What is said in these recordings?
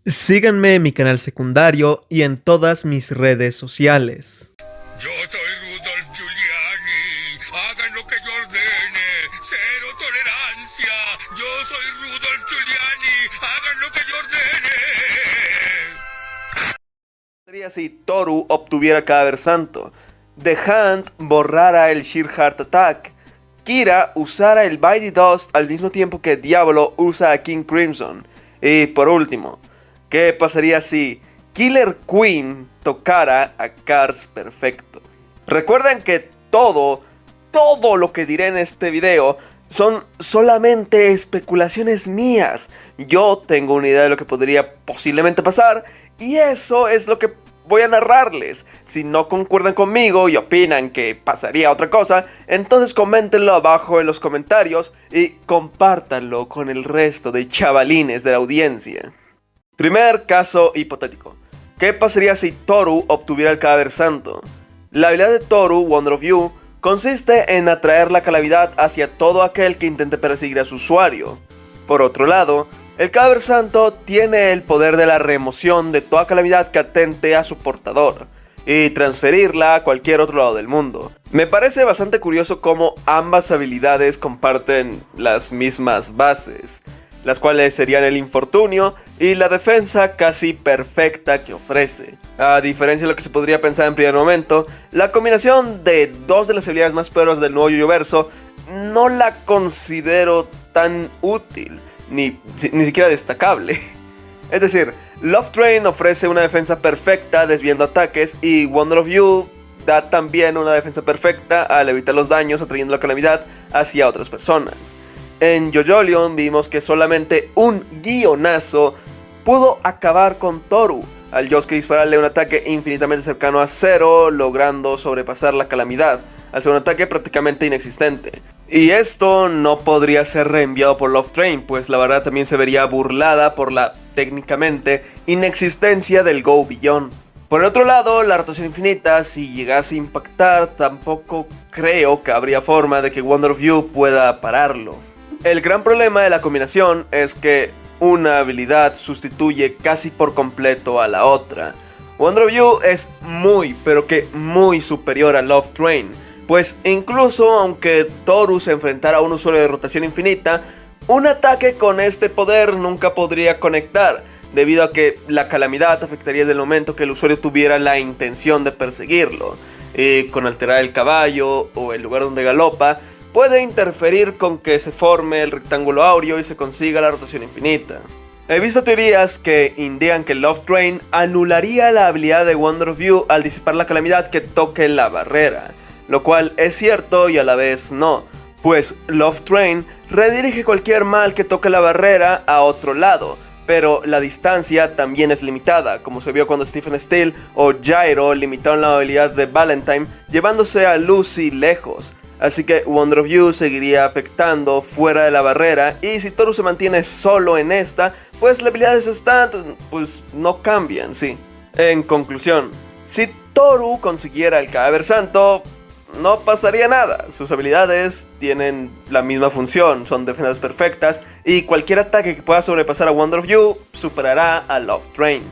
Síganme en mi canal secundario y en todas mis redes sociales. Yo soy Rudolph Giuliani. Hagan lo que yo ordene. Cero tolerancia. Yo soy Rudolph Giuliani. Hagan lo que yo ordene. ¿Qué pasaría si Toru obtuviera Cadáver Santo? The Hand borrara el Sheer Heart Attack. Kira usara el Mighty Dust al mismo tiempo que Diablo usa a King Crimson. Y por último, ¿qué pasaría si Killer Queen tocara a Cars Perfecto? Recuerden que todo lo que diré en este video son solamente especulaciones mías. Yo tengo una idea de lo que podría posiblemente pasar y eso es lo que voy a narrarles. Si no concuerdan conmigo y opinan que pasaría otra cosa, entonces coméntenlo abajo en los comentarios y compártanlo con el resto de chavalines de la audiencia. Primer caso hipotético. ¿Qué pasaría si Toru obtuviera el Cadáver Santo? La habilidad de Toru, Wonder of You, consiste en atraer la calamidad hacia todo aquel que intente perseguir a su usuario. Por otro lado, el Cadáver Santo tiene el poder de la remoción de toda calamidad que atente a su portador y transferirla a cualquier otro lado del mundo. Me parece bastante curioso cómo ambas habilidades comparten las mismas bases, las cuales serían el infortunio y la defensa casi perfecta que ofrece. A diferencia de lo que se podría pensar en primer momento, la combinación de dos de las habilidades más poderosas del nuevo Yoyoverso no la considero tan útil, ni siquiera destacable. Es decir, Love Train ofrece una defensa perfecta desviando ataques y Wonder of You da también una defensa perfecta al evitar los daños atrayendo la calamidad hacia otras personas. En JoJolion vimos que solamente un guionazo pudo acabar con Toru, al Yosuke dispararle un ataque infinitamente cercano a cero, logrando sobrepasar la calamidad, al ser un ataque prácticamente inexistente. Y esto no podría ser reenviado por Love Train, pues la verdad también se vería burlada por la, técnicamente, inexistencia del Go Beyond. Por el otro lado, la rotación infinita, si llegase a impactar, tampoco creo que habría forma de que Wonder of You pueda pararlo. El gran problema de la combinación es que una habilidad sustituye casi por completo a la otra. Wonder of You es muy, pero que muy superior a Love Train, pues incluso aunque Toru se enfrentara a un usuario de rotación infinita, un ataque con este poder nunca podría conectar, debido a que la calamidad afectaría desde el momento que el usuario tuviera la intención de perseguirlo. Con alterar el caballo o el lugar donde galopa, puede interferir con que se forme el rectángulo áureo y se consiga la rotación infinita. He visto teorías que indican que Love Train anularía la habilidad de Wonder of You al disipar la calamidad que toque la barrera, lo cual es cierto y a la vez no, pues Love Train redirige cualquier mal que toque la barrera a otro lado, pero la distancia también es limitada, como se vio cuando Stephen Steele o Gyro limitaron la habilidad de Valentine llevándose a Lucy lejos. Así que Wonder of You seguiría afectando fuera de la barrera y si Toru se mantiene solo en esta, pues las habilidades de su stand pues no cambian, sí. En conclusión, si Toru consiguiera el Cadáver Santo, no pasaría nada. Sus habilidades tienen la misma función, son defensas perfectas y cualquier ataque que pueda sobrepasar a Wonder of You superará a Love Train.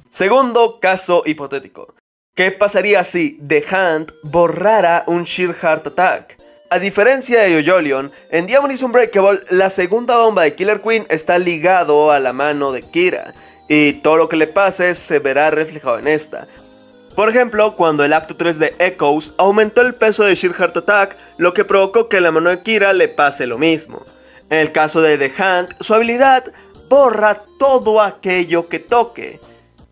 Segundo caso hipotético. ¿Qué pasaría si The Hand borrara un Sheer Heart Attack? A diferencia de JoJolion, en Diamond is Unbreakable, la segunda bomba de Killer Queen está ligado a la mano de Kira, y todo lo que le pase se verá reflejado en esta. Por ejemplo, cuando el acto 3 de Echoes aumentó el peso de Sheer Heart Attack, lo que provocó que a la mano de Kira le pase lo mismo. En el caso de The Hand, su habilidad borra todo aquello que toque.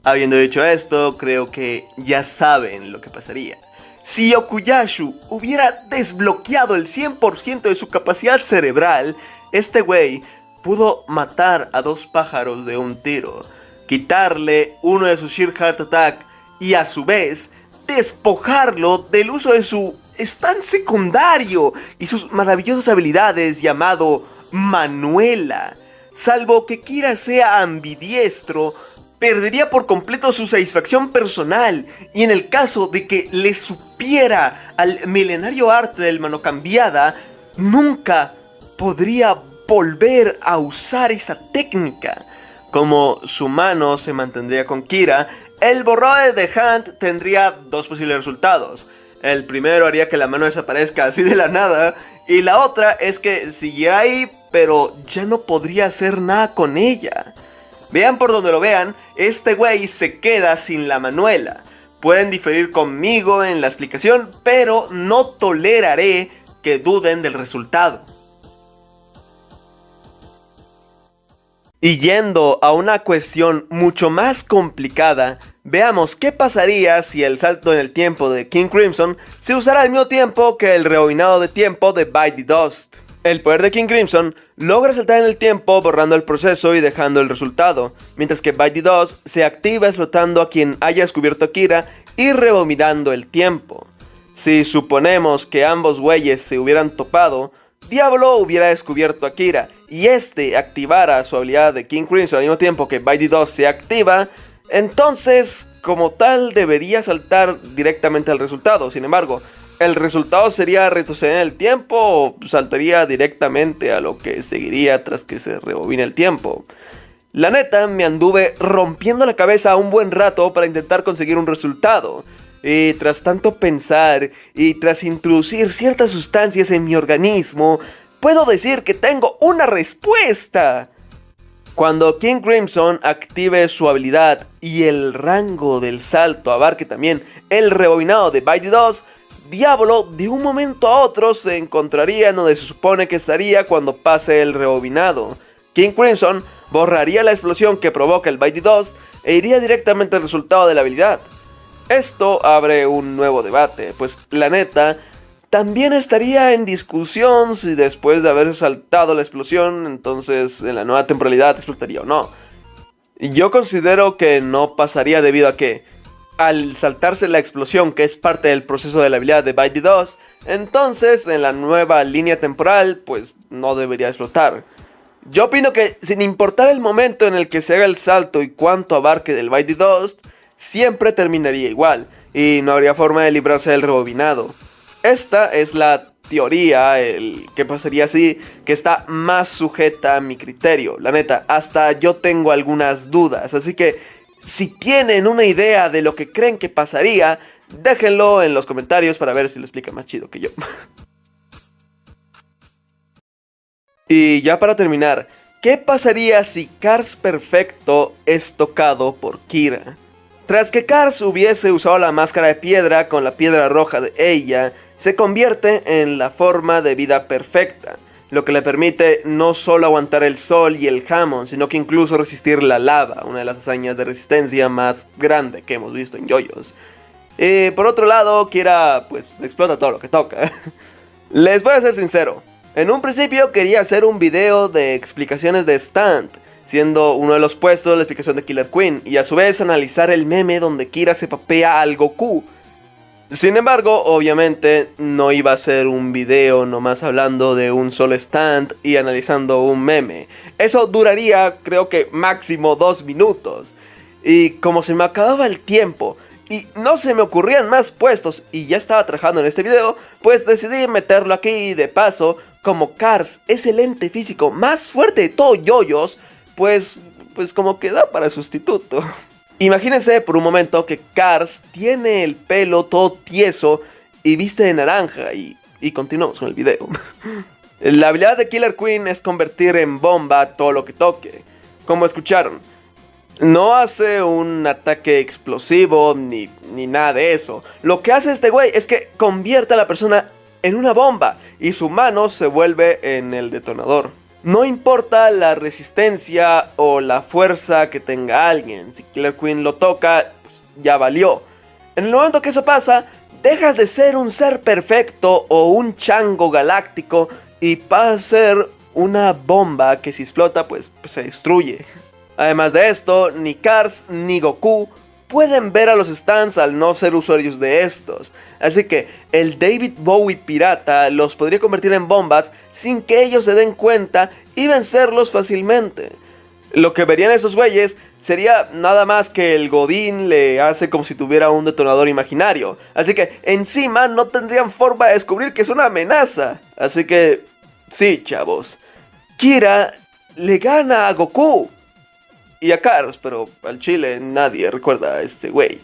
Habiendo dicho esto, creo que ya saben lo que pasaría. Si Okuyashu hubiera desbloqueado el 100% de su capacidad cerebral, este güey pudo matar a dos pájaros de un tiro, quitarle uno de sus Sheer Heart Attack y a su vez despojarlo del uso de su stand secundario y sus maravillosas habilidades llamado Manuela. Salvo que Kira sea ambidiestro, perdería por completo su satisfacción personal, y en el caso de que le supiera al milenario arte del mano cambiada, nunca podría volver a usar esa técnica. Como su mano se mantendría con Kira, el borrado de Hunt tendría dos posibles resultados. El primero haría que la mano desaparezca así de la nada, y la otra es que siguiera ahí, pero ya no podría hacer nada con ella. Vean por donde lo vean, este güey se queda sin la manuela. Pueden diferir conmigo en la explicación, pero no toleraré que duden del resultado. Y yendo a una cuestión mucho más complicada, veamos qué pasaría si el salto en el tiempo de King Crimson se usara al mismo tiempo que el rebobinado de tiempo de Bite the Dust. El poder de King Crimson logra saltar en el tiempo borrando el proceso y dejando el resultado, mientras que Bite the Dust se activa explotando a quien haya descubierto a Kira y rebobinando el tiempo. Si suponemos que ambos güeyes se hubieran topado, Diablo hubiera descubierto a Kira y este activara su habilidad de King Crimson al mismo tiempo que Bite the Dust se activa, entonces como tal debería saltar directamente al resultado. Sin embargo, el resultado sería retroceder en el tiempo o saltaría directamente a lo que seguiría tras que se rebobine el tiempo. La neta, me anduve rompiendo la cabeza un buen rato para intentar conseguir un resultado. Y tras tanto pensar y tras introducir ciertas sustancias en mi organismo, puedo decir que tengo una respuesta. Cuando King Crimson active su habilidad y el rango del salto abarque también el rebobinado de Bite the Dust, Diablo de un momento a otro se encontraría en donde se supone que estaría cuando pase el rebobinado. King Crimson borraría la explosión que provoca el Bite the Dust e iría directamente al resultado de la habilidad. Esto abre un nuevo debate, pues la neta también estaría en discusión si después de haber saltado la explosión, entonces en la nueva temporalidad explotaría o no. Yo considero que no pasaría debido a que al saltarse la explosión, que es parte del proceso de la habilidad de Bite the Dust, entonces en la nueva línea temporal pues no debería explotar. Yo opino que sin importar el momento en el que se haga el salto y cuánto abarque del Bite the Dust, siempre terminaría igual y no habría forma de librarse del rebobinado. Esta es la teoría, el que pasaría así, que está más sujeta a mi criterio. La neta, hasta yo tengo algunas dudas, así que si tienen una idea de lo que creen que pasaría, déjenlo en los comentarios para ver si lo explica más chido que yo. Y ya para terminar, ¿qué pasaría si Cars Perfecto es tocado por Kira? Tras que Cars hubiese usado la máscara de piedra con la piedra roja de ella, se convierte en la forma de vida perfecta, lo que le permite no solo aguantar el sol y el jamón, sino que incluso resistir la lava, una de las hazañas de resistencia más grande que hemos visto en JoJo's. Por otro lado, Kira pues explota todo lo que toca. Les voy a ser sincero, en un principio quería hacer un video de explicaciones de stand, siendo uno de los puestos la explicación de Killer Queen, y a su vez analizar el meme donde Kira se papea al Goku. Sin embargo, obviamente no iba a ser un video nomás hablando de un solo stand y analizando un meme. Eso duraría creo que máximo 2 minutos. Y como se me acababa el tiempo y no se me ocurrían más puestos y ya estaba trabajando en este video, pues decidí meterlo aquí y de paso, como Cars es el ente físico más fuerte de todo JoJo's, pues como que da para sustituto. Imagínense por un momento que Cars tiene el pelo todo tieso y viste de naranja y continuamos con el video. La habilidad de Killer Queen es convertir en bomba todo lo que toque. Como escucharon, no hace un ataque explosivo ni nada de eso. Lo que hace este güey es que convierte a la persona en una bomba y su mano se vuelve en el detonador. No importa la resistencia o la fuerza que tenga alguien, si Killer Queen lo toca, pues ya valió. En el momento que eso pasa, dejas de ser un ser perfecto o un chango galáctico y pasas a ser una bomba que si explota pues se destruye. Además de esto, ni Cars ni Goku pueden ver a los stands al no ser usuarios de estos, así que el David Bowie pirata los podría convertir en bombas sin que ellos se den cuenta y vencerlos fácilmente. Lo que verían esos güeyes sería nada más que el Godín le hace como si tuviera un detonador imaginario, así que encima no tendrían forma de descubrir que es una amenaza. Así que sí, chavos, Kira le gana a Goku. y a Cars, pero al chile nadie recuerda a este güey.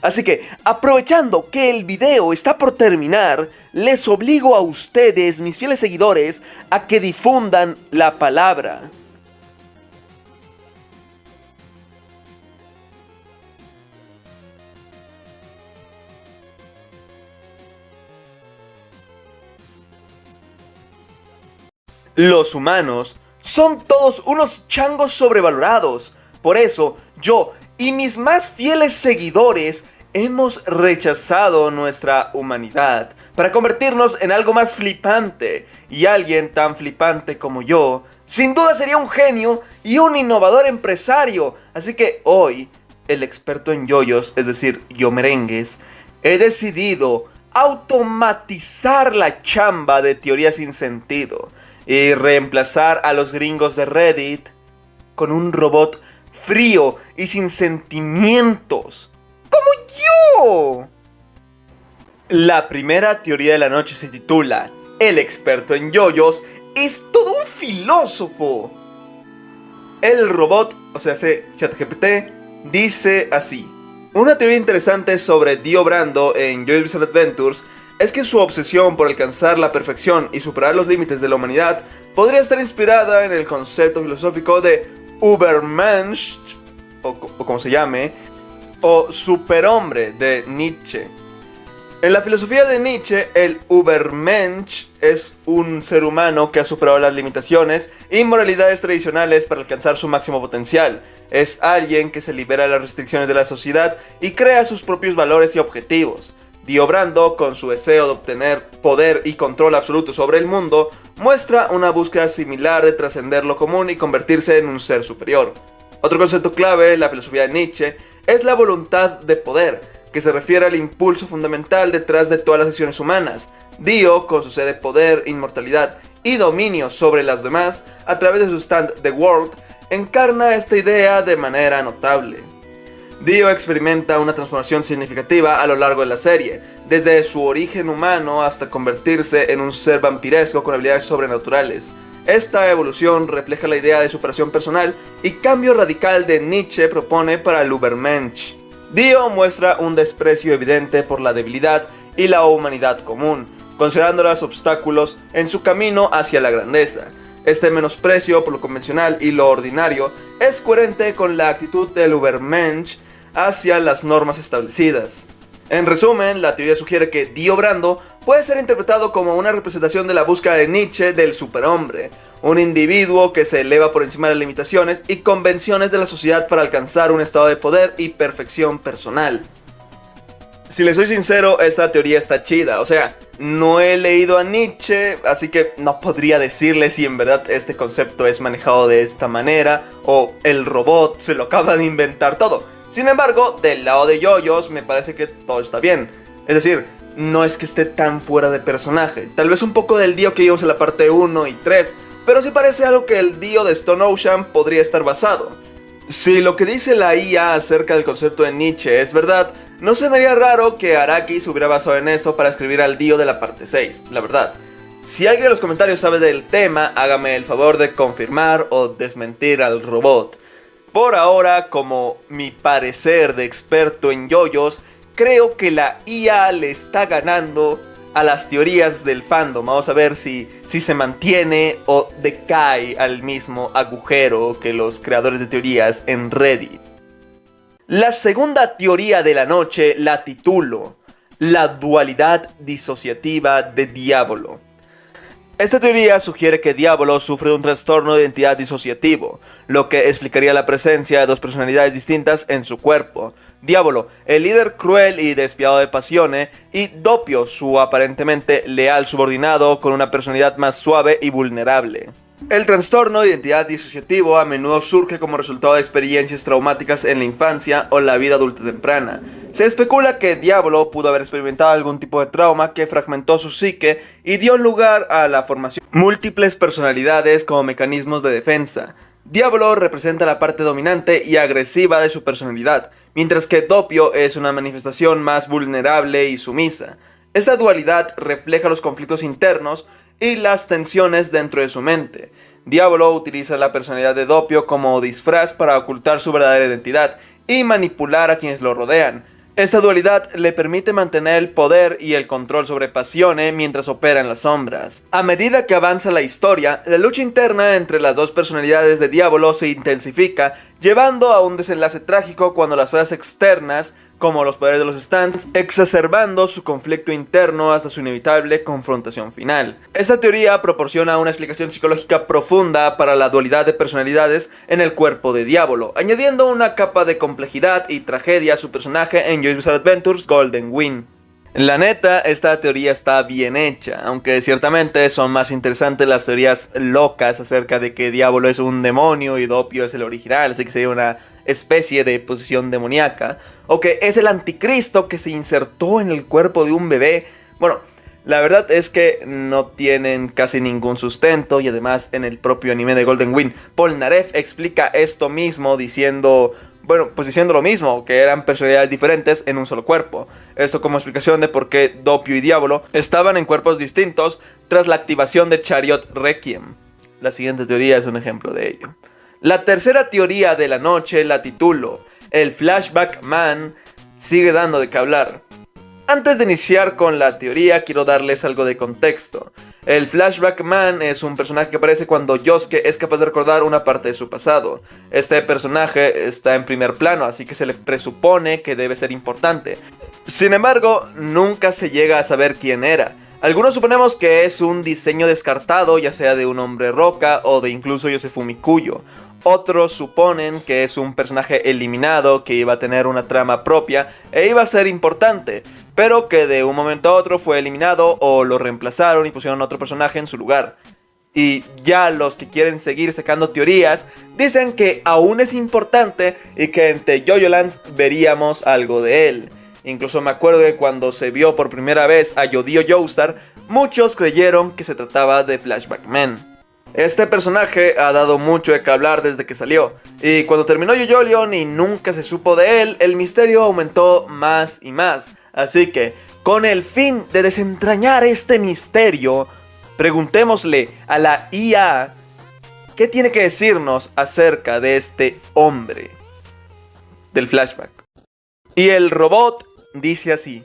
Así que, aprovechando que el video está por terminar, les obligo a ustedes, mis fieles seguidores, a que difundan la palabra. Los humanos son todos unos changos sobrevalorados. Por eso, yo y mis más fieles seguidores hemos rechazado nuestra humanidad para convertirnos en algo más flipante. Y alguien tan flipante como yo, sin duda sería un genio y un innovador empresario. Así que hoy, el experto en yoyos, es decir, yo merengues, he decidido automatizar la chamba de teoría sin sentido y reemplazar a los gringos de Reddit con un robot frío y sin sentimientos, como yo. La primera teoría de la noche se titula: el experto en yoyos es todo un filósofo. El robot, o sea, ChatGPT, dice así: una teoría interesante sobre Dio Brando en JoJo's Bizarre Adventures es que su obsesión por alcanzar la perfección y superar los límites de la humanidad podría estar inspirada en el concepto filosófico de Übermensch, o como se llame, o superhombre de Nietzsche. En la filosofía de Nietzsche, el Übermensch es un ser humano que ha superado las limitaciones y moralidades tradicionales para alcanzar su máximo potencial. Es alguien que se libera de las restricciones de la sociedad y crea sus propios valores y objetivos. Dio Brando, con su deseo de obtener poder y control absoluto sobre el mundo, muestra una búsqueda similar de trascender lo común y convertirse en un ser superior. Otro concepto clave en la filosofía de Nietzsche es la voluntad de poder, que se refiere al impulso fundamental detrás de todas las acciones humanas. Dio, con su sed de poder, inmortalidad y dominio sobre las demás, a través de su stand The World, encarna esta idea de manera notable. Dio experimenta una transformación significativa a lo largo de la serie, desde su origen humano hasta convertirse en un ser vampiresco con habilidades sobrenaturales. Esta evolución refleja la idea de superación personal y cambio radical de Nietzsche propone para el Übermensch. Dio muestra un desprecio evidente por la debilidad y la humanidad común, considerándolas obstáculos en su camino hacia la grandeza. Este menosprecio por lo convencional y lo ordinario es coherente con la actitud del Übermensch hacia las normas establecidas. En resumen, la teoría sugiere que Dio Brando puede ser interpretado como una representación de la búsqueda de Nietzsche del superhombre, un individuo que se eleva por encima de las limitaciones y convenciones de la sociedad para alcanzar un estado de poder y perfección personal. Si les soy sincero, esta teoría está chida. O sea, no he leído a Nietzsche, así que no podría decirle si en verdad este concepto es manejado de esta manera o el robot se lo acaba de inventar todo. Sin embargo, del lado de yoyos me parece que todo está bien. Es decir, no es que esté tan fuera de personaje. Tal vez un poco del Dio que vimos en la parte 1 y 3, pero sí parece algo que el Dio de Stone Ocean podría estar basado. Si lo que dice la IA acerca del concepto de Nietzsche es verdad, no se me haría raro que Araki se hubiera basado en esto para escribir al Dio de la parte 6, la verdad. Si alguien en los comentarios sabe del tema, hágame el favor de confirmar o desmentir al robot. Por ahora, como mi parecer de experto en yoyos, creo que la IA le está ganando a las teorías del fandom. Vamos a ver si se mantiene o decae al mismo agujero que los creadores de teorías en Reddit. La segunda teoría de la noche la titulo: la dualidad disociativa de Diablo. Esta teoría sugiere que Diablo sufre de un trastorno de identidad disociativo, lo que explicaría la presencia de dos personalidades distintas en su cuerpo. Diablo, el líder cruel y despiadado de Passione, y Doppio, su aparentemente leal subordinado con una personalidad más suave y vulnerable. El trastorno de identidad disociativo a menudo surge como resultado de experiencias traumáticas en la infancia o la vida adulta temprana. Se especula que Diablo pudo haber experimentado algún tipo de trauma que fragmentó su psique y dio lugar a la formación de múltiples personalidades como mecanismos de defensa. Diablo representa la parte dominante y agresiva de su personalidad, mientras que Doppio es una manifestación más vulnerable y sumisa. Esta dualidad refleja los conflictos internos y las tensiones dentro de su mente. Diablo utiliza la personalidad de Doppio como disfraz para ocultar su verdadera identidad y manipular a quienes lo rodean. Esta dualidad le permite mantener el poder y el control sobre Passione mientras opera en las sombras. A medida que avanza la historia, la lucha interna entre las dos personalidades de Diablo se intensifica, llevando a un desenlace trágico cuando las fuerzas externas, como los poderes de los stands, exacerbando su conflicto interno hasta su inevitable confrontación final. Esta teoría proporciona una explicación psicológica profunda para la dualidad de personalidades en el cuerpo de Diablo, añadiendo una capa de complejidad y tragedia a su personaje en JoJo's Bizarre Adventures Golden Wind. La neta, esta teoría está bien hecha, aunque ciertamente son más interesantes las teorías locas acerca de que Diablo es un demonio y Doppio es el original, así que sería una especie de posesión demoníaca, o que es el anticristo que se insertó en el cuerpo de un bebé. Bueno, la verdad es que no tienen casi ningún sustento, y además en el propio anime de Golden Wind, Polnareff explica esto mismo diciendo lo mismo, que eran personalidades diferentes en un solo cuerpo. Esto como explicación de por qué Doppio y Diablo estaban en cuerpos distintos tras la activación de Chariot Requiem. La siguiente teoría es un ejemplo de ello. La tercera teoría de la noche la titulo El Flashback Man sigue dando de qué hablar. Antes de iniciar con la teoría, quiero darles algo de contexto. El Flashback Man es un personaje que aparece cuando Yosuke es capaz de recordar una parte de su pasado. Este personaje está en primer plano, así que se le presupone que debe ser importante. Sin embargo, nunca se llega a saber quién era. Algunos suponemos que es un diseño descartado, ya sea de un hombre roca o de incluso Yosefumi Kuyo. Otros suponen que es un personaje eliminado que iba a tener una trama propia e iba a ser importante, pero que de un momento a otro fue eliminado o lo reemplazaron y pusieron otro personaje en su lugar. Y ya los que quieren seguir sacando teorías dicen que aún es importante y que en The JoJolands veríamos algo de él. Incluso me acuerdo que cuando se vio por primera vez a Yodio Joestar, muchos creyeron que se trataba de Flashback Man. Este personaje ha dado mucho de qué hablar desde que salió, y cuando terminó JoJolion y nunca se supo de él, el misterio aumentó más y más. Así que, con el fin de desentrañar este misterio, preguntémosle a la IA qué tiene que decirnos acerca de este hombre del flashback. Y el robot dice así: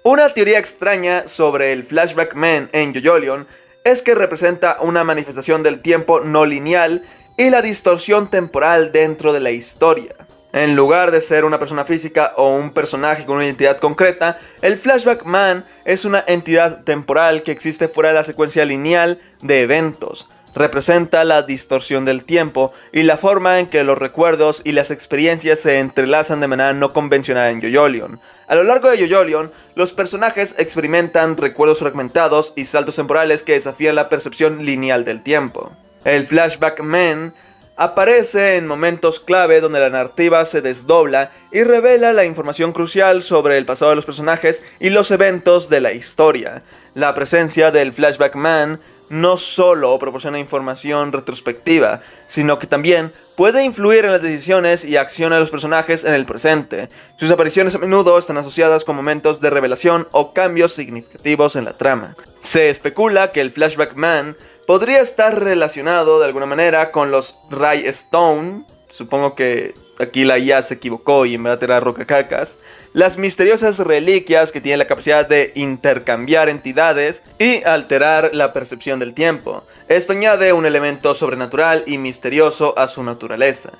una teoría extraña sobre el Flashback Man en JoJolion es que representa una manifestación del tiempo no lineal y la distorsión temporal dentro de la historia. En lugar de ser una persona física o un personaje con una identidad concreta, el Flashback Man es una entidad temporal que existe fuera de la secuencia lineal de eventos. Representa la distorsión del tiempo y la forma en que los recuerdos y las experiencias se entrelazan de manera no convencional en JoJolion. A lo largo de JoJolion, los personajes experimentan recuerdos fragmentados y saltos temporales que desafían la percepción lineal del tiempo. El Flashback Man aparece en momentos clave donde la narrativa se desdobla y revela la información crucial sobre el pasado de los personajes y los eventos de la historia. La presencia del Flashback Man no solo proporciona información retrospectiva, sino que también puede influir en las decisiones y acciones de los personajes en el presente. Sus apariciones a menudo están asociadas con momentos de revelación o cambios significativos en la trama. Se especula que el Flashback Man podría estar relacionado de alguna manera con los Ray Stone. Supongo que aquí la IA se equivocó y en verdad era Rokakakas. Las misteriosas reliquias que tienen la capacidad de intercambiar entidades y alterar la percepción del tiempo. Esto añade un elemento sobrenatural y misterioso a su naturaleza.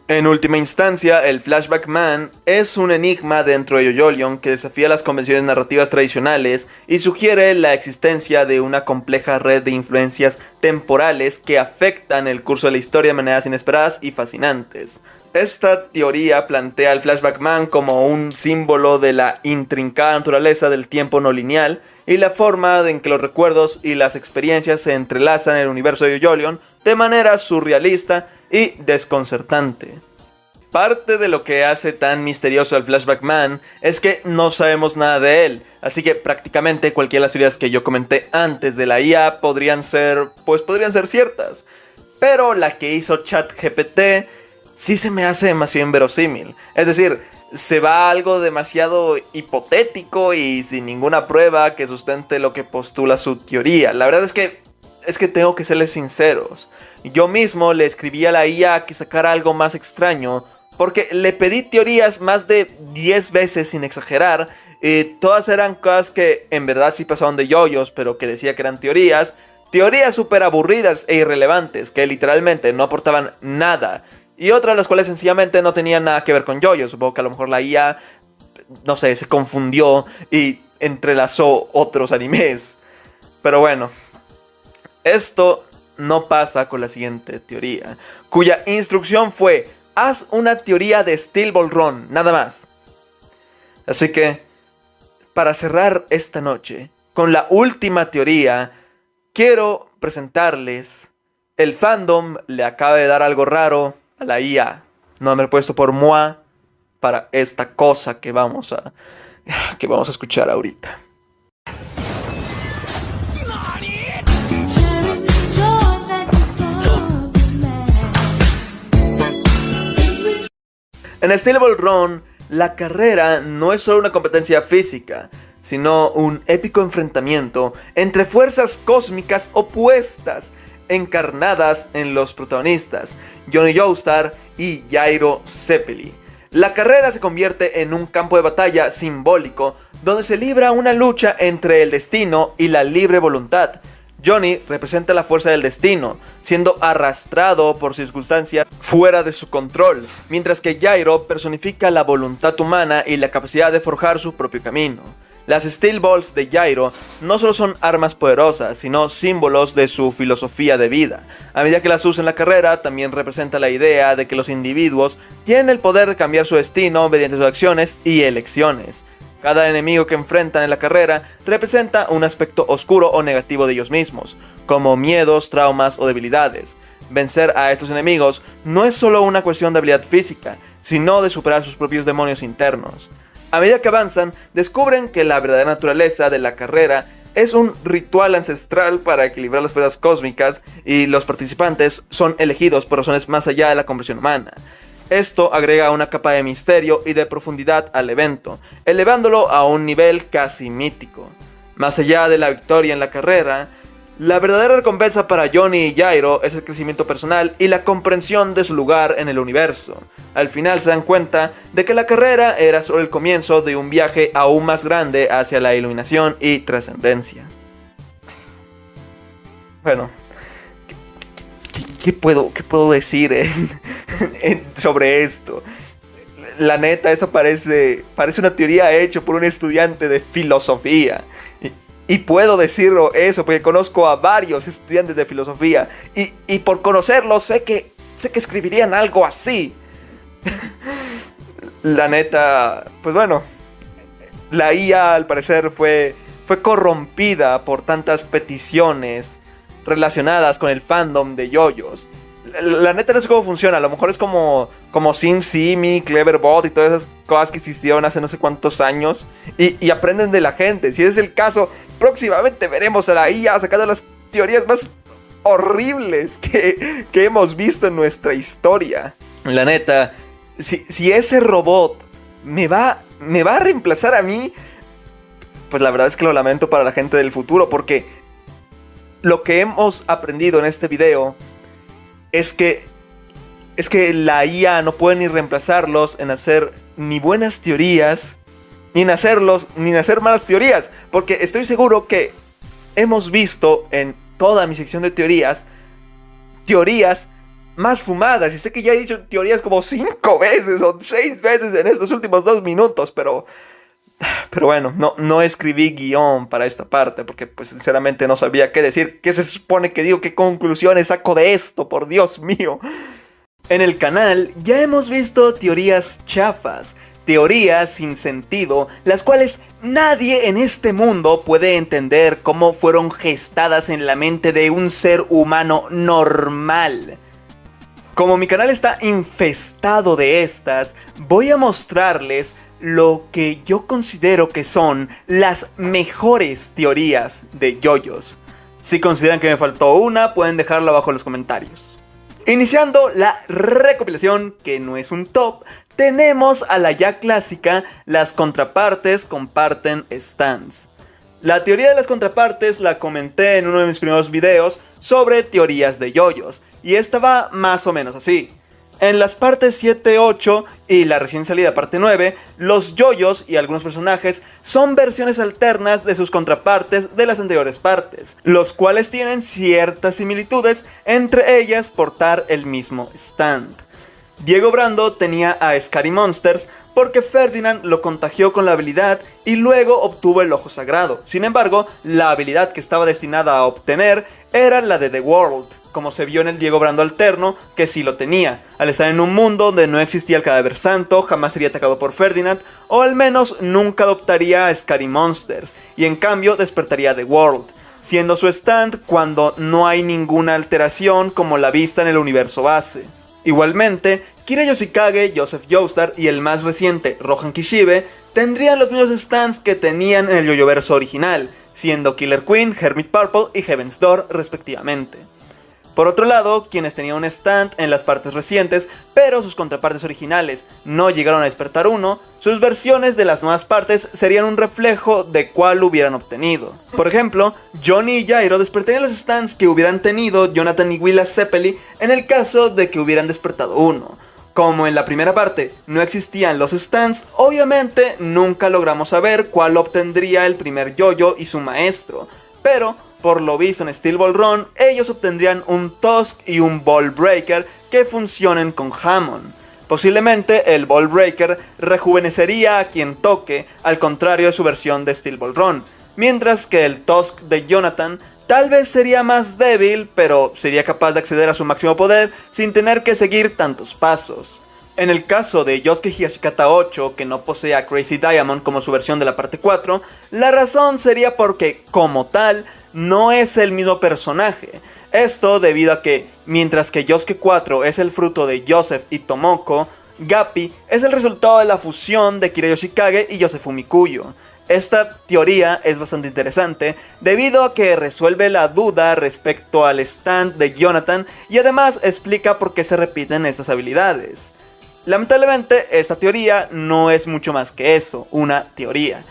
En última instancia, el Flashback Man es un enigma dentro de JoJolion que desafía las convenciones narrativas tradicionales y sugiere la existencia de una compleja red de influencias temporales que afectan el curso de la historia de maneras inesperadas y fascinantes. Esta teoría plantea al Flashback Man como un símbolo de la intrincada naturaleza del tiempo no lineal y la forma en que los recuerdos y las experiencias se entrelazan en el universo de JoJolion de manera surrealista y desconcertante. Parte de lo que hace tan misterioso al Flashback Man es que no sabemos nada de él, así que prácticamente cualquiera de las teorías que yo comenté antes de la IA podrían ser ciertas. Pero la que hizo ChatGPT sí se me hace demasiado inverosímil. Es decir, se va a algo demasiado hipotético y sin ninguna prueba que sustente lo que postula su teoría. La verdad es que es que tengo que serles sinceros. Yo mismo le escribí a la IA que sacara algo más extraño, porque le pedí teorías más de 10 veces sin exagerar. Todas eran cosas que en verdad sí pasaban de yoyos, pero que decía que eran teorías. Teorías súper aburridas e irrelevantes, que literalmente no aportaban nada. Y otras las cuales sencillamente no tenían nada que ver con yoyos. Supongo que a lo mejor la IA, no sé, se confundió y entrelazó otros animes. Pero bueno, esto no pasa con la siguiente teoría, cuya instrucción fue: haz una teoría de Steel Ball Run, nada más. Así que, para cerrar esta noche con la última teoría, quiero presentarles: el fandom le acaba de dar algo raro a la IA. Nombre puesto por Moi para esta cosa que vamos a escuchar ahorita. En Steel Ball Run, la carrera no es solo una competencia física, sino un épico enfrentamiento entre fuerzas cósmicas opuestas, encarnadas en los protagonistas, Johnny Joestar y Jairo Zeppeli. La carrera se convierte en un campo de batalla simbólico, donde se libra una lucha entre el destino y la libre voluntad. Johnny representa la fuerza del destino, siendo arrastrado por circunstancias fuera de su control, mientras que Jairo personifica la voluntad humana y la capacidad de forjar su propio camino. Las Steel Balls de Jairo no solo son armas poderosas, sino símbolos de su filosofía de vida. A medida que las usa en la carrera, también representa la idea de que los individuos tienen el poder de cambiar su destino mediante sus acciones y elecciones. Cada enemigo que enfrentan en la carrera representa un aspecto oscuro o negativo de ellos mismos, como miedos, traumas o debilidades. Vencer a estos enemigos no es solo una cuestión de habilidad física, sino de superar sus propios demonios internos. A medida que avanzan, descubren que la verdadera naturaleza de la carrera es un ritual ancestral para equilibrar las fuerzas cósmicas, y los participantes son elegidos por razones más allá de la comprensión humana. Esto agrega una capa de misterio y de profundidad al evento, elevándolo a un nivel casi mítico. Más allá de la victoria en la carrera, la verdadera recompensa para Johnny y Jairo es el crecimiento personal y la comprensión de su lugar en el universo. Al final se dan cuenta de que la carrera era solo el comienzo de un viaje aún más grande hacia la iluminación y trascendencia. Bueno, ¿qué puedo decir sobre esto? La neta, eso parece una teoría hecha por un estudiante de filosofía. Y puedo decirlo eso porque conozco a varios estudiantes de filosofía. Y por conocerlos sé que escribirían algo así. La neta, pues bueno, la IA al parecer fue corrompida por tantas peticiones relacionadas con el fandom de yoyos. La neta no sé cómo funciona. A lo mejor es como SimSimi, Cleverbot y todas esas cosas que existieron hace no sé cuántos años y aprenden de la gente. Si ese es el caso, próximamente veremos a la IA sacando las teorías más horribles que hemos visto en nuestra historia. La neta, si ese robot me va a reemplazar a mí, pues la verdad es que lo lamento para la gente del futuro, porque lo que hemos aprendido en este video es que la IA no puede ni reemplazarlos en hacer ni buenas teorías, ni en hacer malas teorías. Porque estoy seguro que hemos visto en toda mi sección de teorías más fumadas. Y sé que ya he dicho teorías como 5 veces o 6 veces en estos últimos 2 minutos, pero bueno, no escribí guión para esta parte porque pues sinceramente no sabía qué decir. ¿Qué se supone que digo? ¿Qué conclusiones saco de esto? Por Dios mío. En el canal ya hemos visto teorías chafas, teorías sin sentido, las cuales nadie en este mundo puede entender cómo fueron gestadas en la mente de un ser humano normal. Como mi canal está infestado de estas, voy a mostrarles lo que yo considero que son las mejores teorías de yoyos. Si consideran que me faltó una, pueden dejarla abajo en los comentarios. Iniciando la recopilación, que no es un top, tenemos a la ya clásica: las contrapartes comparten stands. La teoría de las contrapartes la comenté en uno de mis primeros videos sobre teorías de yoyos, y esta va más o menos así. En las partes 7, 8 y la recién salida parte 9, los yoyos y algunos personajes son versiones alternas de sus contrapartes de las anteriores partes, los cuales tienen ciertas similitudes, entre ellas portar el mismo stand. Diego Brando tenía a Scary Monsters porque Ferdinand lo contagió con la habilidad y luego obtuvo el ojo sagrado. Sin embargo, la habilidad que estaba destinada a obtener era la de The World, como se vio en el Diego Brando alterno, que sí lo tenía. Al estar en un mundo donde no existía el cadáver santo, jamás sería atacado por Ferdinand, o al menos nunca adoptaría a Scary Monsters, y en cambio despertaría The World, siendo su stand cuando no hay ninguna alteración como la vista en el universo base. Igualmente, Kira Yoshikage, Joseph Joestar y el más reciente, Rohan Kishibe, tendrían los mismos stands que tenían en el Yoyoverso original, siendo Killer Queen, Hermit Purple y Heaven's Door respectivamente. Por otro lado, quienes tenían un stand en las partes recientes, pero sus contrapartes originales no llegaron a despertar uno, sus versiones de las nuevas partes serían un reflejo de cuál hubieran obtenido. Por ejemplo, Johnny y Jairo despertarían los stands que hubieran tenido Jonathan y Willa Zeppeli en el caso de que hubieran despertado uno. Como en la primera parte no existían los stands, obviamente nunca logramos saber cuál obtendría el primer yoyo y su maestro, pero por lo visto en Steel Ball Run, ellos obtendrían un Tusk y un Ball Breaker que funcionen con Hammond. Posiblemente el Ball Breaker rejuvenecería a quien toque, al contrario de su versión de Steel Ball Run, mientras que el Tusk de Jonathan tal vez sería más débil, pero sería capaz de acceder a su máximo poder sin tener que seguir tantos pasos. En el caso de Yosuke Higashikata 8, que no posee a Crazy Diamond como su versión de la parte 4, la razón sería porque, como tal, no es el mismo personaje. Esto debido a que, mientras que Yosuke 4 es el fruto de Joseph y Tomoko, Gappy es el resultado de la fusión de Kira Yoshikage y Yosefumi Kuyo. Esta teoría es bastante interesante debido a que resuelve la duda respecto al stand de Jonathan y además explica por qué se repiten estas habilidades. Lamentablemente, esta teoría no es mucho más que eso, una teoría.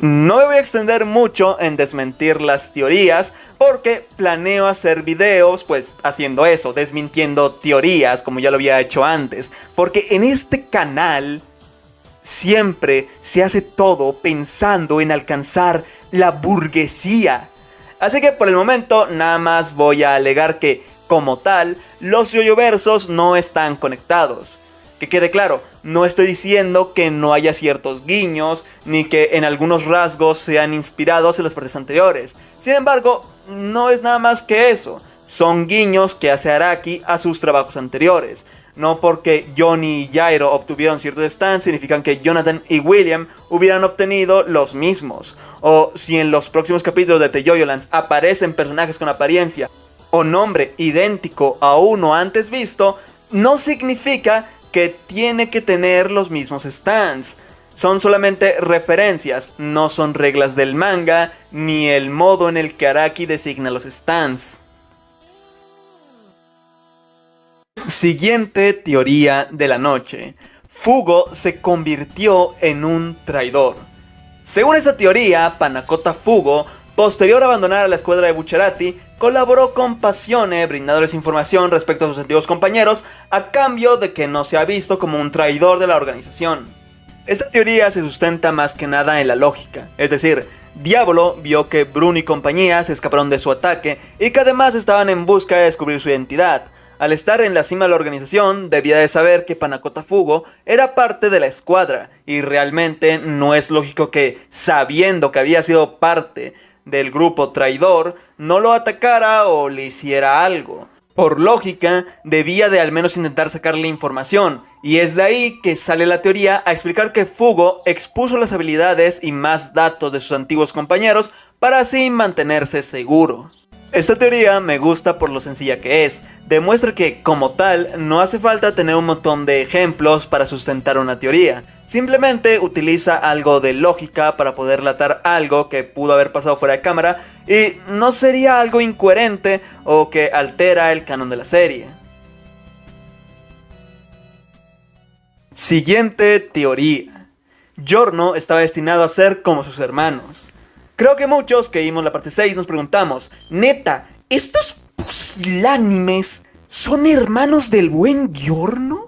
No me voy a extender mucho en desmentir las teorías porque planeo hacer videos pues haciendo eso, desmintiendo teorías como ya lo había hecho antes, porque en este canal siempre se hace todo pensando en alcanzar la burguesía. Así que por el momento nada más voy a alegar que, como tal, los yoyoversos no están conectados. Que quede claro, no estoy diciendo que no haya ciertos guiños, ni que en algunos rasgos sean inspirados en las partes anteriores. Sin embargo, no es nada más que eso. Son guiños que hace Araki a sus trabajos anteriores. No porque Johnny y Jairo obtuvieron ciertos stands significan que Jonathan y William hubieran obtenido los mismos. O si en los próximos capítulos de The Yoyolands aparecen personajes con apariencia o nombre idéntico a uno antes visto, no significa que tiene que tener los mismos stands. Son solamente referencias, no son reglas del manga, ni el modo en el que Araki designa los stands. Siguiente teoría de la noche. Fugo se convirtió en un traidor. Según esta teoría, Panakota Fugo, posterior a abandonar a la escuadra de Bucciarati, colaboró con Passione brindándoles información respecto a sus antiguos compañeros a cambio de que no se ha visto como un traidor de la organización. Esta teoría se sustenta más que nada en la lógica, es decir, Diavolo vio que Bruno y compañía se escaparon de su ataque y que además estaban en busca de descubrir su identidad. Al estar en la cima de la organización, debía de saber que Panakota Fugo era parte de la escuadra, y realmente no es lógico que, sabiendo que había sido parte del grupo traidor, no lo atacara o le hiciera algo. Por lógica, debía de al menos intentar sacarle información, y es de ahí que sale la teoría a explicar que Fugo expuso las habilidades y más datos de sus antiguos compañeros para así mantenerse seguro. Esta teoría me gusta por lo sencilla que es. Demuestra que, como tal, no hace falta tener un montón de ejemplos para sustentar una teoría. Simplemente utiliza algo de lógica para poder relatar algo que pudo haber pasado fuera de cámara y no sería algo incoherente o que altera el canon de la serie. Siguiente teoría. Giorno estaba destinado a ser como sus hermanos. Creo que muchos que vimos la parte 6 nos preguntamos, neta, ¿estos pusilánimes son hermanos del buen Giorno?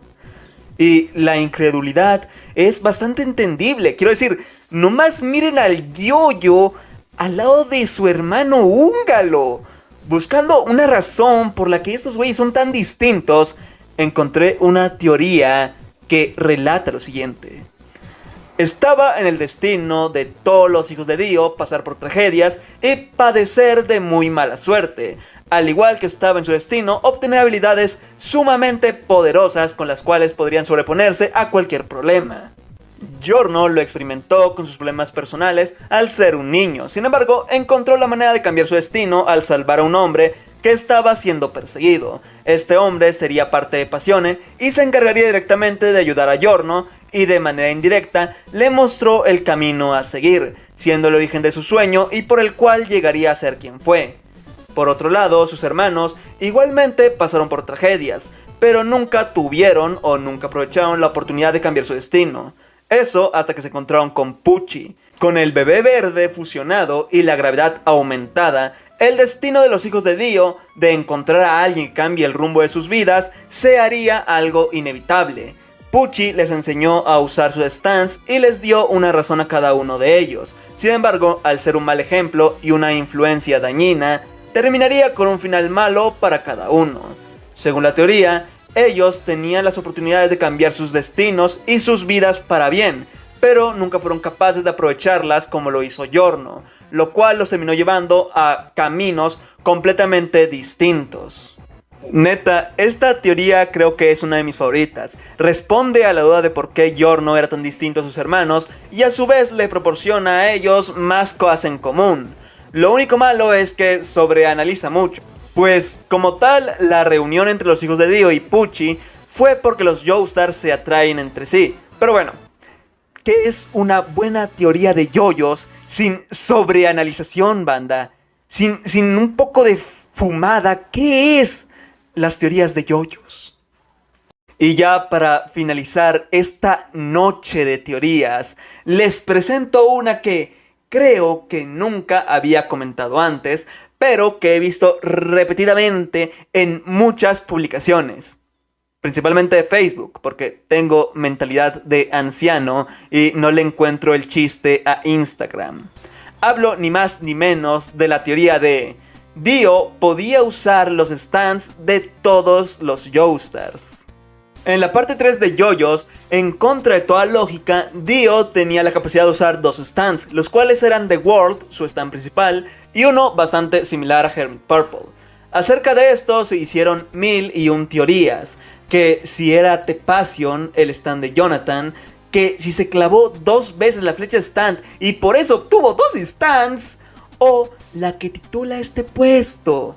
Y la incredulidad es bastante entendible. Quiero decir, nomás miren al Yoyo al lado de su hermano húngaro. Buscando una razón por la que estos güeyes son tan distintos, encontré una teoría que relata lo siguiente. Estaba en el destino de todos los hijos de Dio pasar por tragedias y padecer de muy mala suerte, al igual que estaba en su destino obtener habilidades sumamente poderosas con las cuales podrían sobreponerse a cualquier problema. Giorno lo experimentó con sus problemas personales al ser un niño, sin embargo encontró la manera de cambiar su destino al salvar a un hombre que estaba siendo perseguido. Este hombre sería parte de Passione y se encargaría directamente de ayudar a Giorno, y de manera indirecta le mostró el camino a seguir, siendo el origen de su sueño y por el cual llegaría a ser quien fue. Por otro lado, sus hermanos igualmente pasaron por tragedias, pero nunca tuvieron o nunca aprovecharon la oportunidad de cambiar su destino. Eso hasta que se encontraron con Pucci. Con el bebé verde fusionado y la gravedad aumentada, el destino de los hijos de Dio de encontrar a alguien que cambie el rumbo de sus vidas se haría algo inevitable. Pucci les enseñó a usar sus stands y les dio una razón a cada uno de ellos. Sin embargo, al ser un mal ejemplo y una influencia dañina, terminaría con un final malo para cada uno. Según la teoría, ellos tenían las oportunidades de cambiar sus destinos y sus vidas para bien, pero nunca fueron capaces de aprovecharlas como lo hizo Giorno, lo cual los terminó llevando a caminos completamente distintos. Neta, esta teoría creo que es una de mis favoritas. Responde a la duda de por qué Giorno era tan distinto a sus hermanos y a su vez le proporciona a ellos más cosas en común. Lo único malo es que sobreanaliza mucho, pues como tal la reunión entre los hijos de Dio y Pucci fue porque los Joestars se atraen entre sí. Pero bueno, ¿qué es una buena teoría de yoyos sin sobreanalización, banda? Sin un poco de fumada, ¿qué es las teorías de yoyos? Y ya para finalizar esta noche de teorías, les presento una que creo que nunca había comentado antes, pero que he visto repetidamente en muchas publicaciones. Principalmente de Facebook, porque tengo mentalidad de anciano y no le encuentro el chiste a Instagram. Hablo ni más ni menos de la teoría de Dio podía usar los stands de todos los Joestars. En la parte 3 de Yoyos, en contra de toda lógica, Dio tenía la capacidad de usar dos stands, los cuales eran The World, su stand principal, y uno bastante similar a Hermit Purple. Acerca de esto se hicieron 1001 teorías, que si era The Passion, el stand de Jonathan, que si se clavó 2 veces la flecha stand y por eso obtuvo 2 stands, o la que titula este puesto,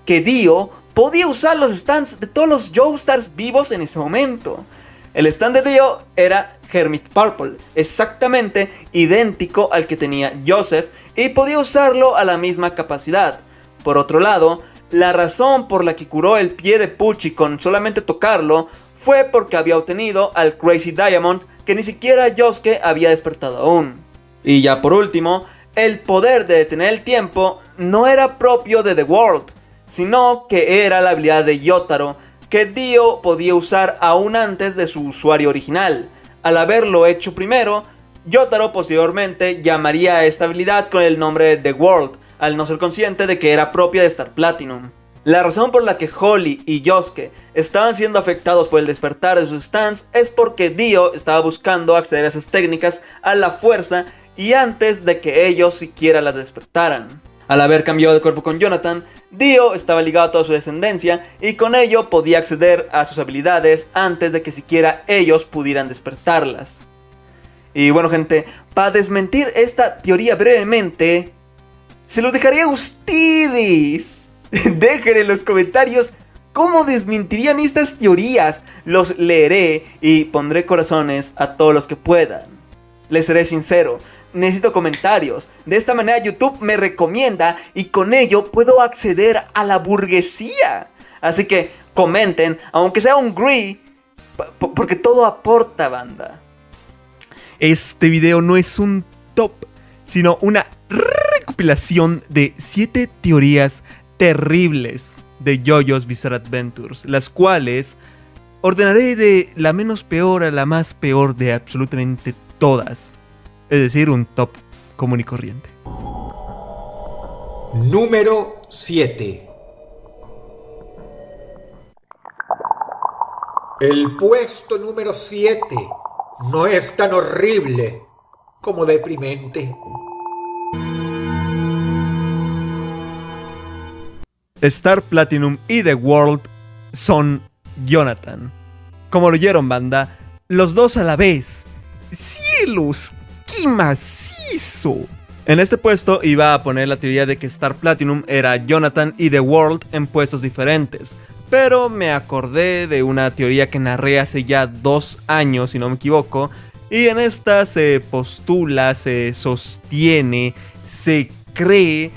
que Dio podía usar los stands de todos los Joestars vivos en ese momento. El stand de Dio era Hermit Purple, exactamente idéntico al que tenía Joseph, y podía usarlo a la misma capacidad. Por otro lado, la razón por la que curó el pie de Pucci con solamente tocarlo fue porque había obtenido al Crazy Diamond que ni siquiera Yosuke había despertado aún. Y ya por último, el poder de detener el tiempo no era propio de The World, sino que era la habilidad de Yotaro que Dio podía usar aún antes de su usuario original. Al haberlo hecho primero, Yotaro posteriormente llamaría a esta habilidad con el nombre de The World, al no ser consciente de que era propia de Star Platinum. La razón por la que Holly y Yosuke estaban siendo afectados por el despertar de sus stands es porque Dio estaba buscando acceder a esas técnicas a la fuerza y antes de que ellos siquiera las despertaran. Al haber cambiado de cuerpo con Jonathan, Dio estaba ligado a toda su descendencia y con ello podía acceder a sus habilidades antes de que siquiera ellos pudieran despertarlas. Y bueno gente, para desmentir esta teoría brevemente, se los dejaré a ustedes. Dejen en los comentarios cómo desmentirían estas teorías. Los leeré y pondré corazones a todos los que puedan. Les seré sincero, necesito comentarios. De esta manera YouTube me recomienda y con ello puedo acceder a la burguesía. Así que comenten, aunque sea un gree, porque todo aporta, banda. Este video no es un top, sino una compilación de 7 teorías terribles de JoJo's Bizarre Adventures, las cuales ordenaré de la menos peor a la más peor de absolutamente todas. Es decir, un top común y corriente. Número 7. El puesto número 7 no es tan horrible como deprimente. Star Platinum y The World son Jonathan. Como lo oyeron, banda, los dos a la vez. ¡Cielos! ¡Qué macizo! En este puesto iba a poner la teoría de que Star Platinum era Jonathan y The World en puestos diferentes, pero me acordé de una teoría que narré hace ya 2 años, si no me equivoco, y en esta se postula, se sostiene, se cree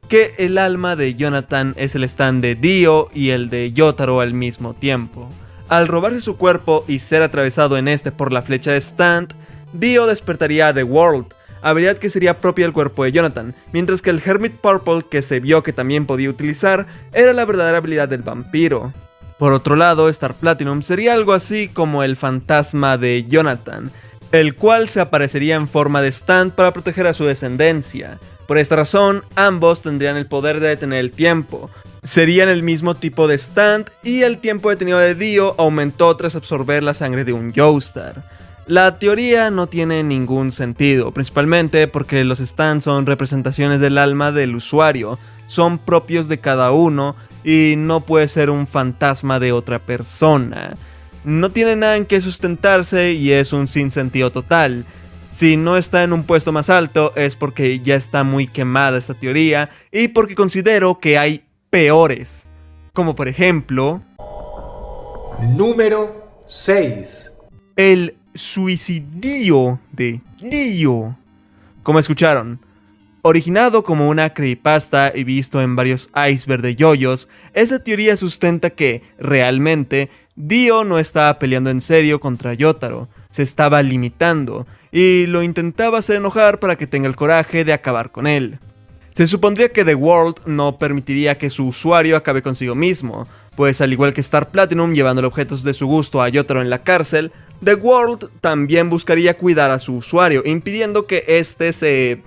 que el alma de Jonathan es el stand de Dio y el de Yotaro al mismo tiempo. Al robarse su cuerpo y ser atravesado en este por la flecha de Stand, Dio despertaría a The World, habilidad que sería propia del cuerpo de Jonathan, mientras que el Hermit Purple, que se vio que también podía utilizar, era la verdadera habilidad del vampiro. Por otro lado, Star Platinum sería algo así como el fantasma de Jonathan, el cual se aparecería en forma de Stand para proteger a su descendencia. Por esta razón, ambos tendrían el poder de detener el tiempo. Serían el mismo tipo de Stand y el tiempo detenido de Dio aumentó tras absorber la sangre de un Joestar. La teoría no tiene ningún sentido, principalmente porque los stands son representaciones del alma del usuario, son propios de cada uno y no puede ser un fantasma de otra persona. No tiene nada en que sustentarse y es un sinsentido total. Si no está en un puesto más alto es porque ya está muy quemada esta teoría y porque considero que hay peores, como por ejemplo Número 6. el suicidio de Dio. Como escucharon, originado como una creepypasta y visto en varios icebergs de yoyos, esa teoría sustenta que, realmente, Dio no estaba peleando en serio contra Yotaro, se estaba limitando, y lo intentaba hacer enojar para que tenga el coraje de acabar con él. Se supondría que The World no permitiría que su usuario acabe consigo mismo, pues al igual que Star Platinum llevándole objetos de su gusto a Yotaro en la cárcel, The World también buscaría cuidar a su usuario, impidiendo que éste se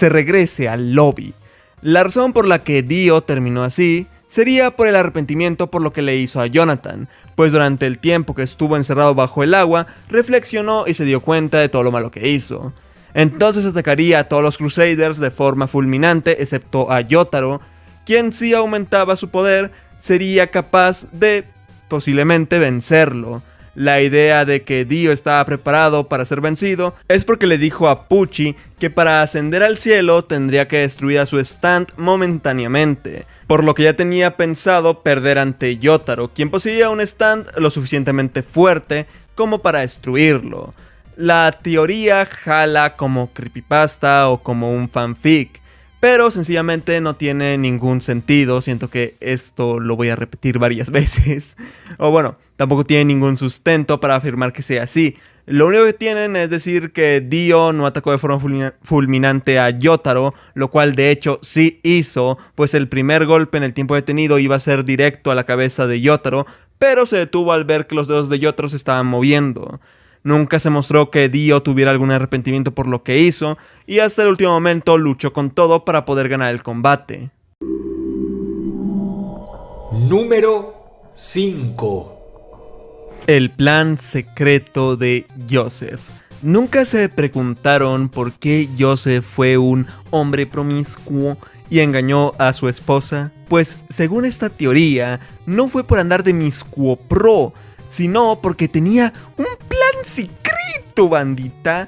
regrese al lobby. La razón por la que Dio terminó así sería por el arrepentimiento por lo que le hizo a Jonathan, pues durante el tiempo que estuvo encerrado bajo el agua, reflexionó y se dio cuenta de todo lo malo que hizo. Entonces atacaría a todos los Crusaders de forma fulminante, excepto a Yotaro, quien si aumentaba su poder, sería capaz de posiblemente vencerlo. La idea de que Dio estaba preparado para ser vencido es porque le dijo a Pucci que para ascender al cielo tendría que destruir a su stand momentáneamente, por lo que ya tenía pensado perder ante Yotaro, quien poseía un stand lo suficientemente fuerte como para destruirlo. La teoría jala como creepypasta o como un fanfic, pero sencillamente no tiene ningún sentido. Siento que esto lo voy a repetir varias veces. O bueno, tampoco tiene ningún sustento para afirmar que sea así. Lo único que tienen es decir que Dio no atacó de forma fulminante a Yotaro, lo cual de hecho sí hizo, pues el primer golpe en el tiempo detenido iba a ser directo a la cabeza de Yotaro, pero se detuvo al ver que los dedos de Yotaro se estaban moviendo. Nunca se mostró que Dio tuviera algún arrepentimiento por lo que hizo, y hasta el último momento luchó con todo para poder ganar el combate. Número 5. El plan secreto de Joseph. ¿Nunca se preguntaron por qué Joseph fue un hombre promiscuo y engañó a su esposa? Pues según esta teoría, no fue por andar de miscuo pro, sino porque tenía un plan secreto, bandita.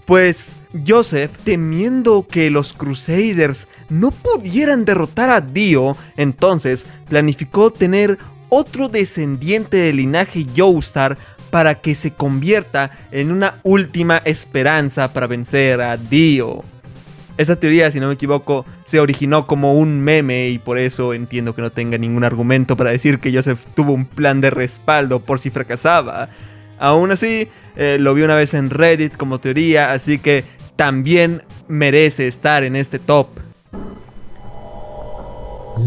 Pues Joseph, temiendo que los Crusaders no pudieran derrotar a Dio, entonces planificó tener otro descendiente del linaje Joestar para que se convierta en una última esperanza para vencer a Dio. Esta teoría, si no me equivoco, se originó como un meme y por eso entiendo que no tenga ningún argumento para decir que Joseph tuvo un plan de respaldo por si fracasaba. Aún así, lo vi una vez en Reddit como teoría, así que también merece estar en este top.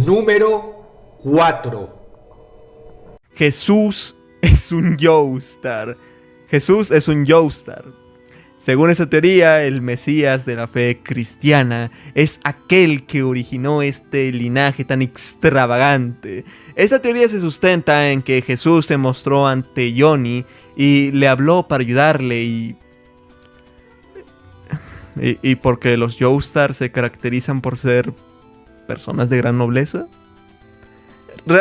Número 4. Jesús es un Joestar. Jesús es un Joestar. Según esta teoría, el Mesías de la fe cristiana es aquel que originó este linaje tan extravagante. Esta teoría se sustenta en que Jesús se mostró ante Johnny y le habló para ayudarle y porque los Joestars se caracterizan por ser personas de gran nobleza.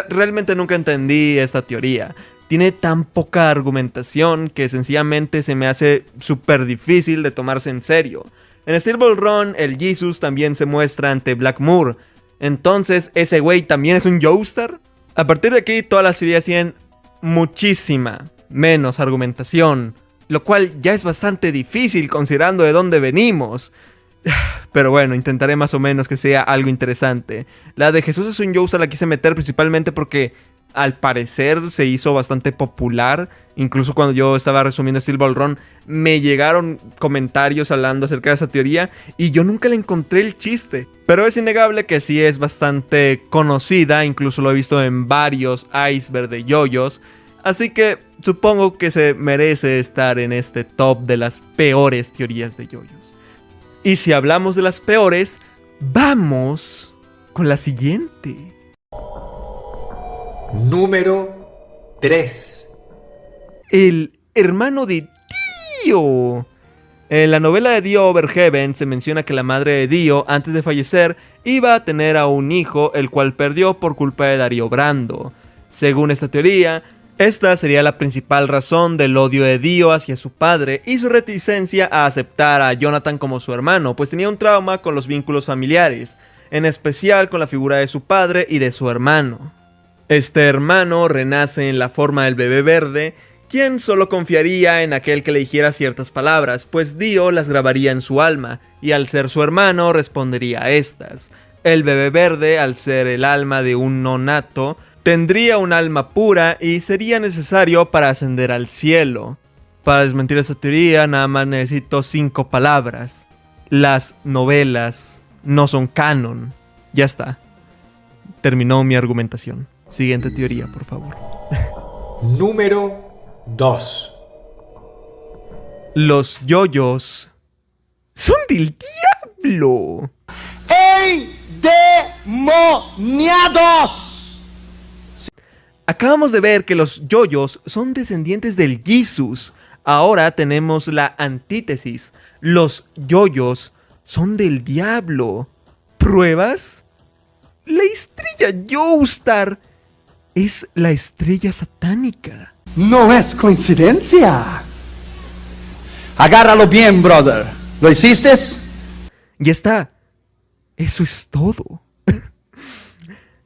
Realmente nunca entendí esta teoría. Tiene tan poca argumentación que sencillamente se me hace súper difícil de tomarse en serio. En Steel Ball Run, el Jesus también se muestra ante Blackmoor. Entonces, ¿ese güey también es un Joestar? A partir de aquí, todas las teorías tienen muchísima menos argumentación, lo cual ya es bastante difícil considerando de dónde venimos. Pero bueno, intentaré más o menos que sea algo interesante. La de Jesús es un Joestar la quise meter principalmente porque al parecer se hizo bastante popular. Incluso cuando yo estaba resumiendo Steel Ball Run, me llegaron comentarios hablando acerca de esa teoría y yo nunca le encontré el chiste. Pero es innegable que sí es bastante conocida, incluso lo he visto en varios icebergs de yoyos. Así que supongo que se merece estar en este top de las peores teorías de yoyos. Y si hablamos de las peores, vamos con la siguiente. Número 3. El hermano de Dio. En la novela de Dio Overheaven se menciona que la madre de Dio, antes de fallecer, iba a tener a un hijo, el cual perdió por culpa de Darío Brando. Según esta teoría, esta sería la principal razón del odio de Dio hacia su padre y su reticencia a aceptar a Jonathan como su hermano, pues tenía un trauma con los vínculos familiares, en especial con la figura de su padre y de su hermano. Este hermano renace en la forma del bebé verde, quien solo confiaría en aquel que le dijera ciertas palabras, pues Dio las grabaría en su alma, y al ser su hermano respondería a estas. El bebé verde, al ser el alma de un nonato, tendría un alma pura y sería necesario para ascender al cielo. Para desmentir esa teoría, nada más necesito 5 palabras. Las novelas no son canon. Ya está. Terminó mi argumentación. Siguiente teoría, por favor. Número 2. Los yoyos son del diablo. ¡Endemoniados! Acabamos de ver que los yoyos son descendientes del Jesus. Ahora tenemos la antítesis. Los yoyos son del diablo. ¿Pruebas? La estrella Joestar es la estrella satánica. No es coincidencia. Agárralo bien, brother. ¿Lo hiciste? Ya está. Eso es todo.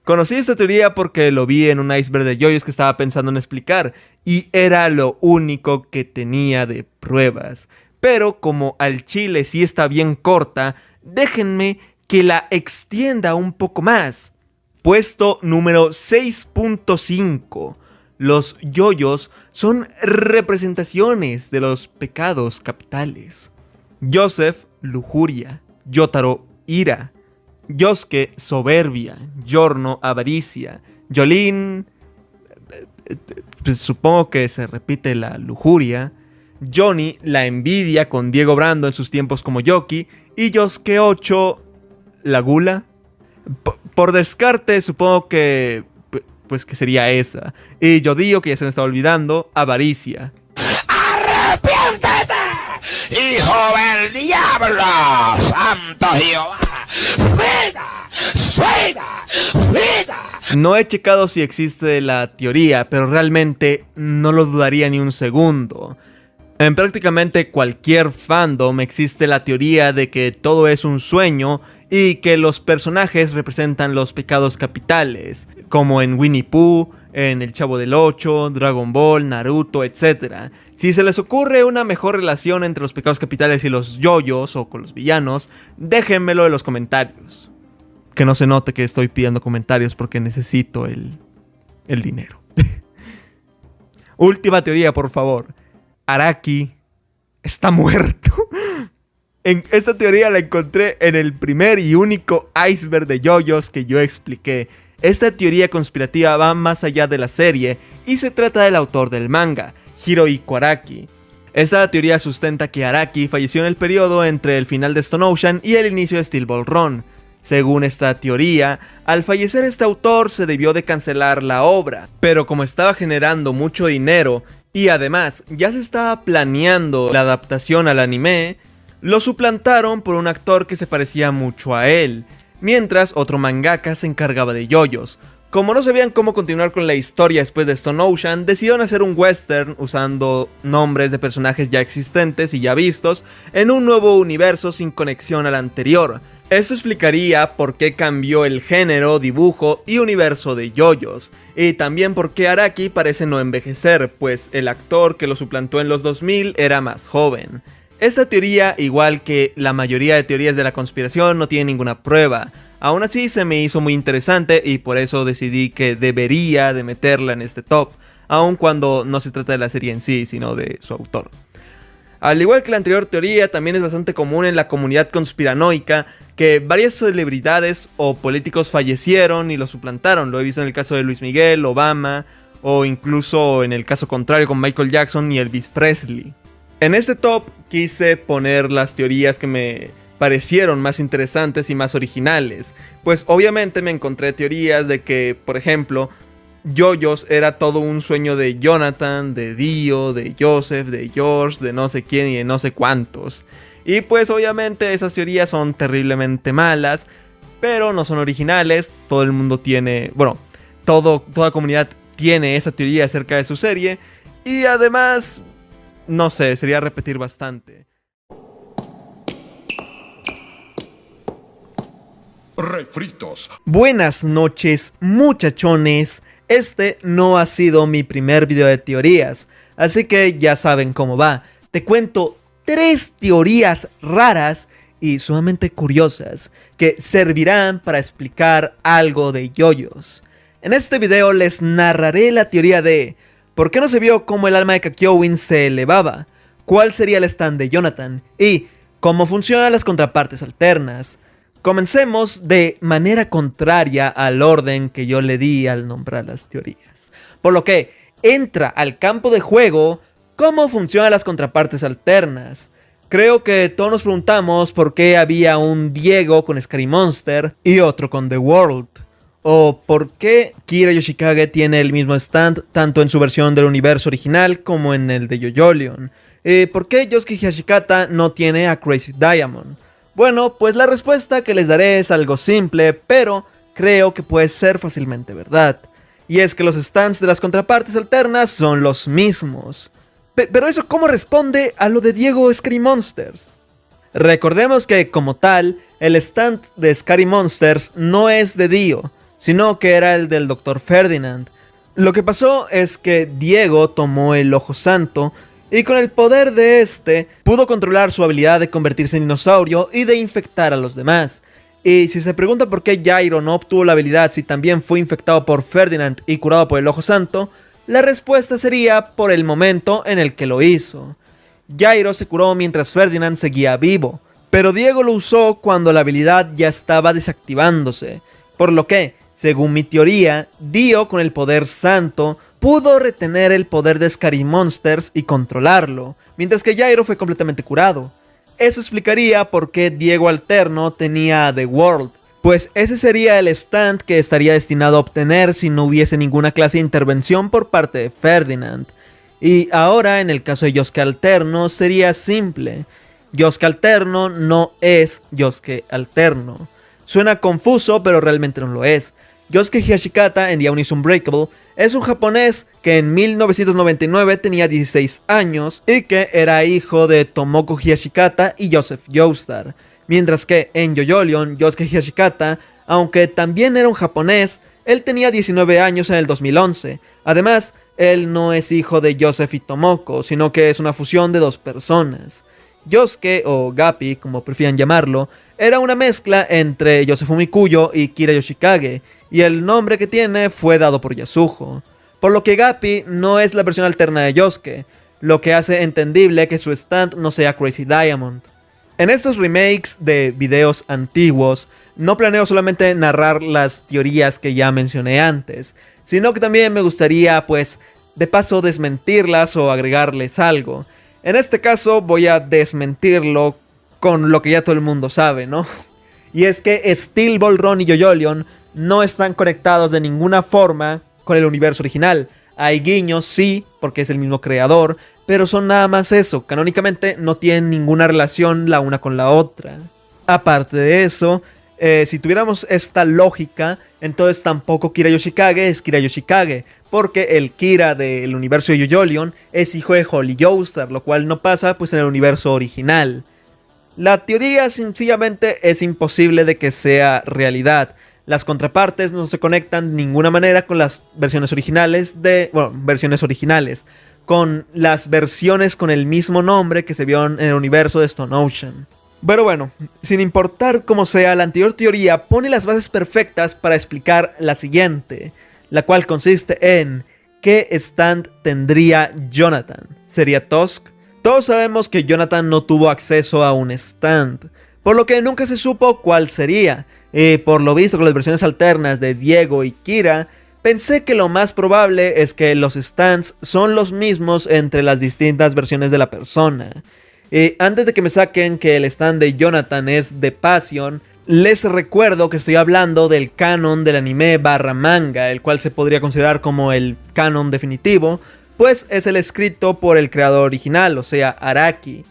Conocí esta teoría porque lo vi en un iceberg de yoyos que estaba pensando en explicar y era lo único que tenía de pruebas. Pero como al chile sí está bien corta, déjenme que la extienda un poco más. Puesto número 6.5. Los yoyos son representaciones de los pecados capitales. Joseph, lujuria. Yotaro, ira. Yosuke, soberbia. Giorno, avaricia. Jolene, pues supongo que se repite la lujuria. Johnny, la envidia con Diego Brando en sus tiempos como Yoki. Y Yosuke 8, la gula. Por descarte, supongo que pues que sería esa. Y yo digo que ya se me está olvidando, avaricia. ¡Arrepiéntete, hijo del diablo! ¡Santo Jehová! ¡Vida! ¡Suena! ¡Vida! No he checado si existe la teoría, pero realmente no lo dudaría ni un segundo. En prácticamente cualquier fandom existe la teoría de que todo es un sueño y que los personajes representan los pecados capitales, como en Winnie Pooh, en El Chavo del Ocho, Dragon Ball, Naruto, etc. Si se les ocurre una mejor relación entre los pecados capitales y los yoyos o con los villanos, déjenmelo en los comentarios. Que no se note que estoy pidiendo comentarios porque necesito el dinero. Última teoría, por favor. Araki está muerto. Esta teoría la encontré en el primer y único iceberg de yoyos que yo expliqué. Esta teoría conspirativa va más allá de la serie y se trata del autor del manga, Hirohiko Araki. Esta teoría sustenta que Araki falleció en el periodo entre el final de Stone Ocean y el inicio de Steel Ball Run. Según esta teoría, al fallecer este autor se debió de cancelar la obra, pero como estaba generando mucho dinero y además ya se estaba planeando la adaptación al anime, lo suplantaron por un actor que se parecía mucho a él, mientras otro mangaka se encargaba de yoyos. Como no sabían cómo continuar con la historia después de Stone Ocean, decidieron hacer un western usando nombres de personajes ya existentes y ya vistos en un nuevo universo sin conexión al anterior. Esto explicaría por qué cambió el género, dibujo y universo de yoyos, y también por qué Araki parece no envejecer, pues el actor que lo suplantó en los 2000 era más joven. Esta teoría, igual que la mayoría de teorías de la conspiración, no tiene ninguna prueba. Aún así se me hizo muy interesante y por eso decidí que debería de meterla en este top, aun cuando no se trata de la serie en sí, sino de su autor. Al igual que la anterior teoría, también es bastante común en la comunidad conspiranoica que varias celebridades o políticos fallecieron y lo suplantaron. Lo he visto en el caso de Luis Miguel, Obama, o incluso en el caso contrario con Michael Jackson y Elvis Presley. En este top quise poner las teorías que me parecieron más interesantes y más originales, pues obviamente me encontré teorías de que, por ejemplo, Yoyos era todo un sueño de Jonathan, de Dio, de Joseph, de George, de no sé quién y de no sé cuántos. Y pues obviamente esas teorías son terriblemente malas, pero no son originales. Todo el mundo tiene, bueno, toda comunidad tiene esa teoría acerca de su serie. Y además, no sé, sería repetir bastante. Refritos. Buenas noches, muchachones. Este no ha sido mi primer video de teorías, así que ya saben cómo va. Te cuento 3 teorías raras y sumamente curiosas que servirán para explicar algo de yoyos. En este video les narraré la teoría de ¿por qué no se vio cómo el alma de Kakyoin se elevaba? ¿Cuál sería el stand de Jonathan? Y ¿cómo funcionan las contrapartes alternas? Comencemos de manera contraria al orden que yo le di al nombrar las teorías. Por lo que entra al campo de juego cómo funcionan las contrapartes alternas. Creo que todos nos preguntamos por qué había un Diego con Scary Monster y otro con The World. O por qué Kira Yoshikage tiene el mismo stand tanto en su versión del universo original como en el de JoJolion. ¿Por qué Yosuke Higashikata no tiene a Crazy Diamond? Bueno, pues la respuesta que les daré es algo simple, pero creo que puede ser fácilmente verdad. Y es que los stands de las contrapartes alternas son los mismos. Pero eso, ¿cómo responde a lo de Diego Scary Monsters? Recordemos que, como tal, el stand de Scary Monsters no es de Dio, sino que era el del Dr. Ferdinand. Lo que pasó es que Diego tomó el Ojo Santo y con el poder de este pudo controlar su habilidad de convertirse en dinosaurio y de infectar a los demás. Y si se pregunta por qué Jairo no obtuvo la habilidad si también fue infectado por Ferdinand y curado por el Ojo Santo, la respuesta sería por el momento en el que lo hizo. Jairo se curó mientras Ferdinand seguía vivo, pero Diego lo usó cuando la habilidad ya estaba desactivándose, por lo que, según mi teoría, Dio con el poder santo pudo retener el poder de Scary Monsters y controlarlo, mientras que Jairo fue completamente curado. Eso explicaría por qué Diego Alterno tenía a The World, pues ese sería el stand que estaría destinado a obtener si no hubiese ninguna clase de intervención por parte de Ferdinand. Y ahora, en el caso de Yosuke Alterno, sería simple. Yosuke Alterno no es Yosuke Alterno. Suena confuso, pero realmente no lo es. Yosuke Higashikata en The Oni Unbreakable es un japonés que en 1999 tenía 16 años y que era hijo de Tomoko Higashikata y Joseph Joestar. Mientras que en JoJolion, Yosuke Higashikata, aunque también era un japonés, él tenía 19 años en el 2011. Además, él no es hijo de Joseph y Tomoko, sino que es una fusión de 2 personas. Yosuke, o Gappy, como prefieran llamarlo, era una mezcla entre Yosefumi Kuyo y Kira Yoshikage, y el nombre que tiene fue dado por Yasuho. Por lo que Gappy no es la versión alterna de Yosuke, lo que hace entendible que su stand no sea Crazy Diamond. En estos remakes de videos antiguos, no planeo solamente narrar las teorías que ya mencioné antes, sino que también me gustaría, pues, de paso desmentirlas o agregarles algo. En este caso voy a desmentirlo con lo que ya todo el mundo sabe, ¿no? Y es que Steel Ball Run y Yo-Yo-Lion no están conectados de ninguna forma con el universo original. Hay guiños, sí, porque es el mismo creador, pero son nada más eso. Canónicamente no tienen ninguna relación la una con la otra. Aparte de eso, si tuviéramos esta lógica, entonces tampoco Kira Yoshikage es Kira Yoshikage, porque el Kira del universo de Yo-Yo-Lion es hijo de Holy Joestar, lo cual no pasa pues en el universo original. La teoría sencillamente es imposible de que sea realidad. Las contrapartes no se conectan de ninguna manera con las versiones originales con las versiones con el mismo nombre que se vieron en el universo de Stone Ocean. Pero bueno, sin importar cómo sea, la anterior teoría pone las bases perfectas para explicar la siguiente, la cual consiste en ¿qué stand tendría Jonathan? ¿Sería Tusk? Todos sabemos que Jonathan no tuvo acceso a un stand, por lo que nunca se supo cuál sería. Por lo visto con las versiones alternas de Diego y Kira, pensé que lo más probable es que los stands son los mismos entre las distintas versiones de la persona. Antes de que me saquen que el stand de Jonathan es de Passion, les recuerdo que estoy hablando del canon del anime barra manga, el cual se podría considerar como el canon definitivo, pues es el escrito por el creador original, o sea, Araki.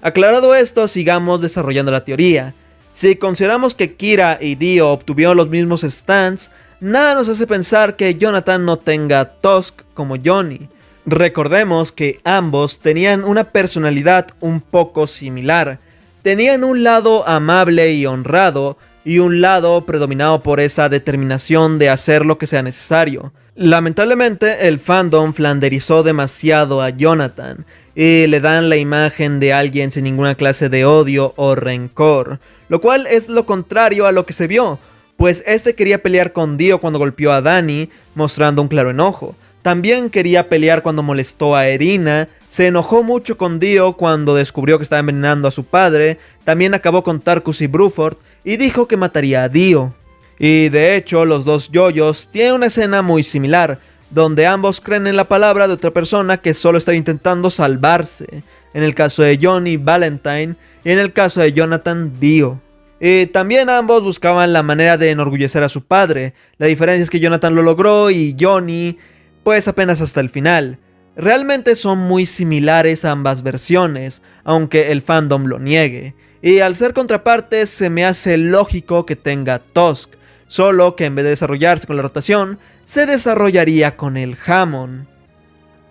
Aclarado esto, sigamos desarrollando la teoría. Si consideramos que Kira y Dio obtuvieron los mismos stands, nada nos hace pensar que Jonathan no tenga Tusk como Johnny. Recordemos que ambos tenían una personalidad un poco similar. Tenían un lado amable y honrado, y un lado predominado por esa determinación de hacer lo que sea necesario. Lamentablemente, el fandom flanderizó demasiado a Jonathan, y le dan la imagen de alguien sin ninguna clase de odio o rencor, lo cual es lo contrario a lo que se vio, pues este quería pelear con Dio cuando golpeó a Dani, mostrando un claro enojo. También quería pelear cuando molestó a Erina, se enojó mucho con Dio cuando descubrió que estaba envenenando a su padre, también acabó con Tarkus y Bruford y dijo que mataría a Dio. Y de hecho los dos yoyos tienen una escena muy similar, donde ambos creen en la palabra de otra persona que solo está intentando salvarse, en el caso de Johnny, Valentine, y en el caso de Jonathan, Dio. Y también ambos buscaban la manera de enorgullecer a su padre, la diferencia es que Jonathan lo logró y Johnny pues apenas hasta el final. Realmente son muy similares ambas versiones, aunque el fandom lo niegue. Y al ser contrapartes se me hace lógico que tenga Tusk, solo que en vez de desarrollarse con la rotación, se desarrollaría con el Hamon.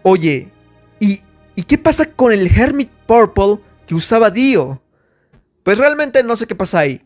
Oye, ¿y qué pasa con el Hermit Purple que usaba Dio? Pues realmente no sé qué pasa ahí.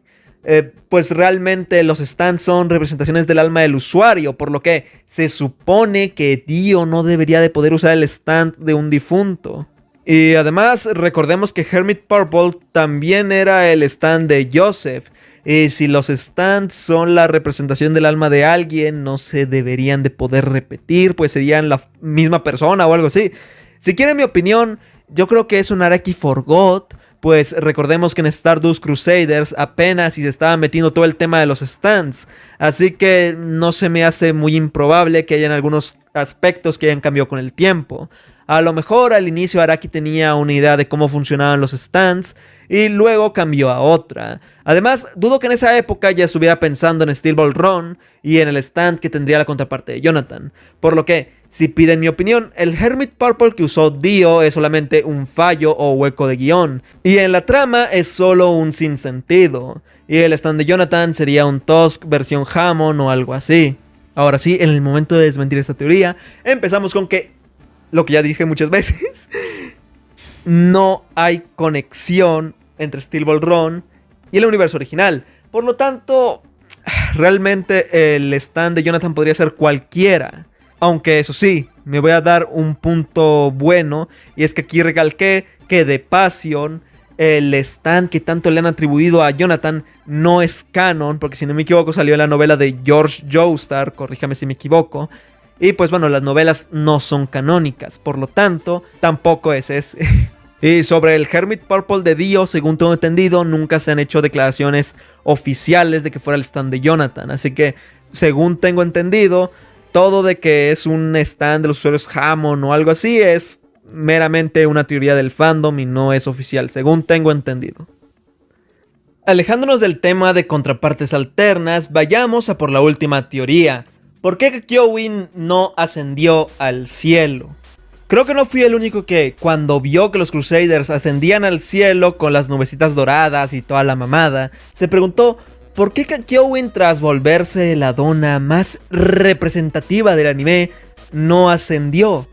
Pues realmente los stands son representaciones del alma del usuario, por lo que se supone que Dio no debería de poder usar el stand de un difunto. Y además recordemos que Hermit Purple también era el stand de Joseph. Y si los stands son la representación del alma de alguien, no se deberían de poder repetir, pues serían la misma persona o algo así. Si quieren mi opinión, yo creo que es un Araki Forgot. Pues recordemos que en Stardust Crusaders apenas si se estaba metiendo todo el tema de los stands. Así que no se me hace muy improbable que hayan algunos aspectos que hayan cambiado con el tiempo. A lo mejor al inicio Araki tenía una idea de cómo funcionaban los stands y luego cambió a otra. Además, dudo que en esa época ya estuviera pensando en Steel Ball Run y en el stand que tendría la contraparte de Jonathan. Por lo que, si piden mi opinión, el Hermit Purple que usó Dio es solamente un fallo o hueco de guión. Y en la trama es solo un sinsentido. Y el stand de Jonathan sería un Tusk versión Hamon o algo así. Ahora sí, en el momento de desmentir esta teoría, empezamos con que, lo que ya dije muchas veces, no hay conexión entre Steel Ball Run y el universo original. Por lo tanto, realmente el stand de Jonathan podría ser cualquiera. Aunque eso sí, me voy a dar un punto bueno, y es que aquí recalqué que de Passion, el stand que tanto le han atribuido a Jonathan no es canon, porque si no me equivoco salió en la novela de George Joestar, corríjame si me equivoco. Y pues bueno, las novelas no son canónicas, por lo tanto, tampoco es ese. Y sobre el Hermit Purple de Dio, según tengo entendido, nunca se han hecho declaraciones oficiales de que fuera el stand de Jonathan. Así que, según tengo entendido, todo de que es un stand de los usuarios Hammond o algo así es meramente una teoría del fandom y no es oficial, según tengo entendido. Alejándonos del tema de contrapartes alternas, vayamos a por la última teoría. ¿Por qué Kakyoin no ascendió al cielo? Creo que no fui el único que, cuando vio que los Crusaders ascendían al cielo con las nubecitas doradas y toda la mamada, se preguntó por qué Kakyoin, tras volverse la dona más representativa del anime, no ascendió.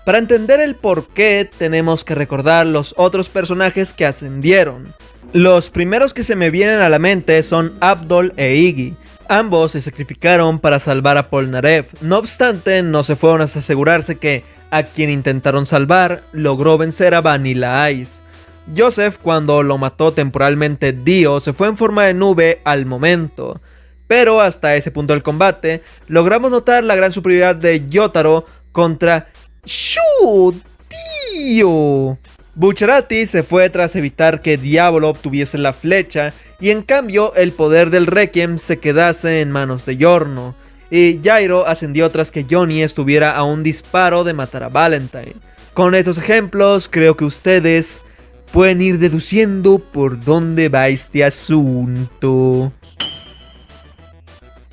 Para entender el por qué, tenemos que recordar los otros personajes que ascendieron. Los primeros que se me vienen a la mente son Abdol e Iggy. Ambos se sacrificaron para salvar a Polnareff. No obstante, no se fueron hasta asegurarse que a quien intentaron salvar logró vencer a Vanilla Ice. Joseph, cuando lo mató temporalmente Dio, se fue en forma de nube al momento. Pero hasta ese punto del combate, logramos notar la gran superioridad de Yotaro contra Shu Dio. Bucciarati se fue tras evitar que Diavolo obtuviese la flecha y en cambio el poder del Requiem se quedase en manos de Giorno. Y Jairo ascendió tras que Johnny estuviera a un disparo de matar a Valentine. Con estos ejemplos creo que ustedes pueden ir deduciendo por dónde va este asunto.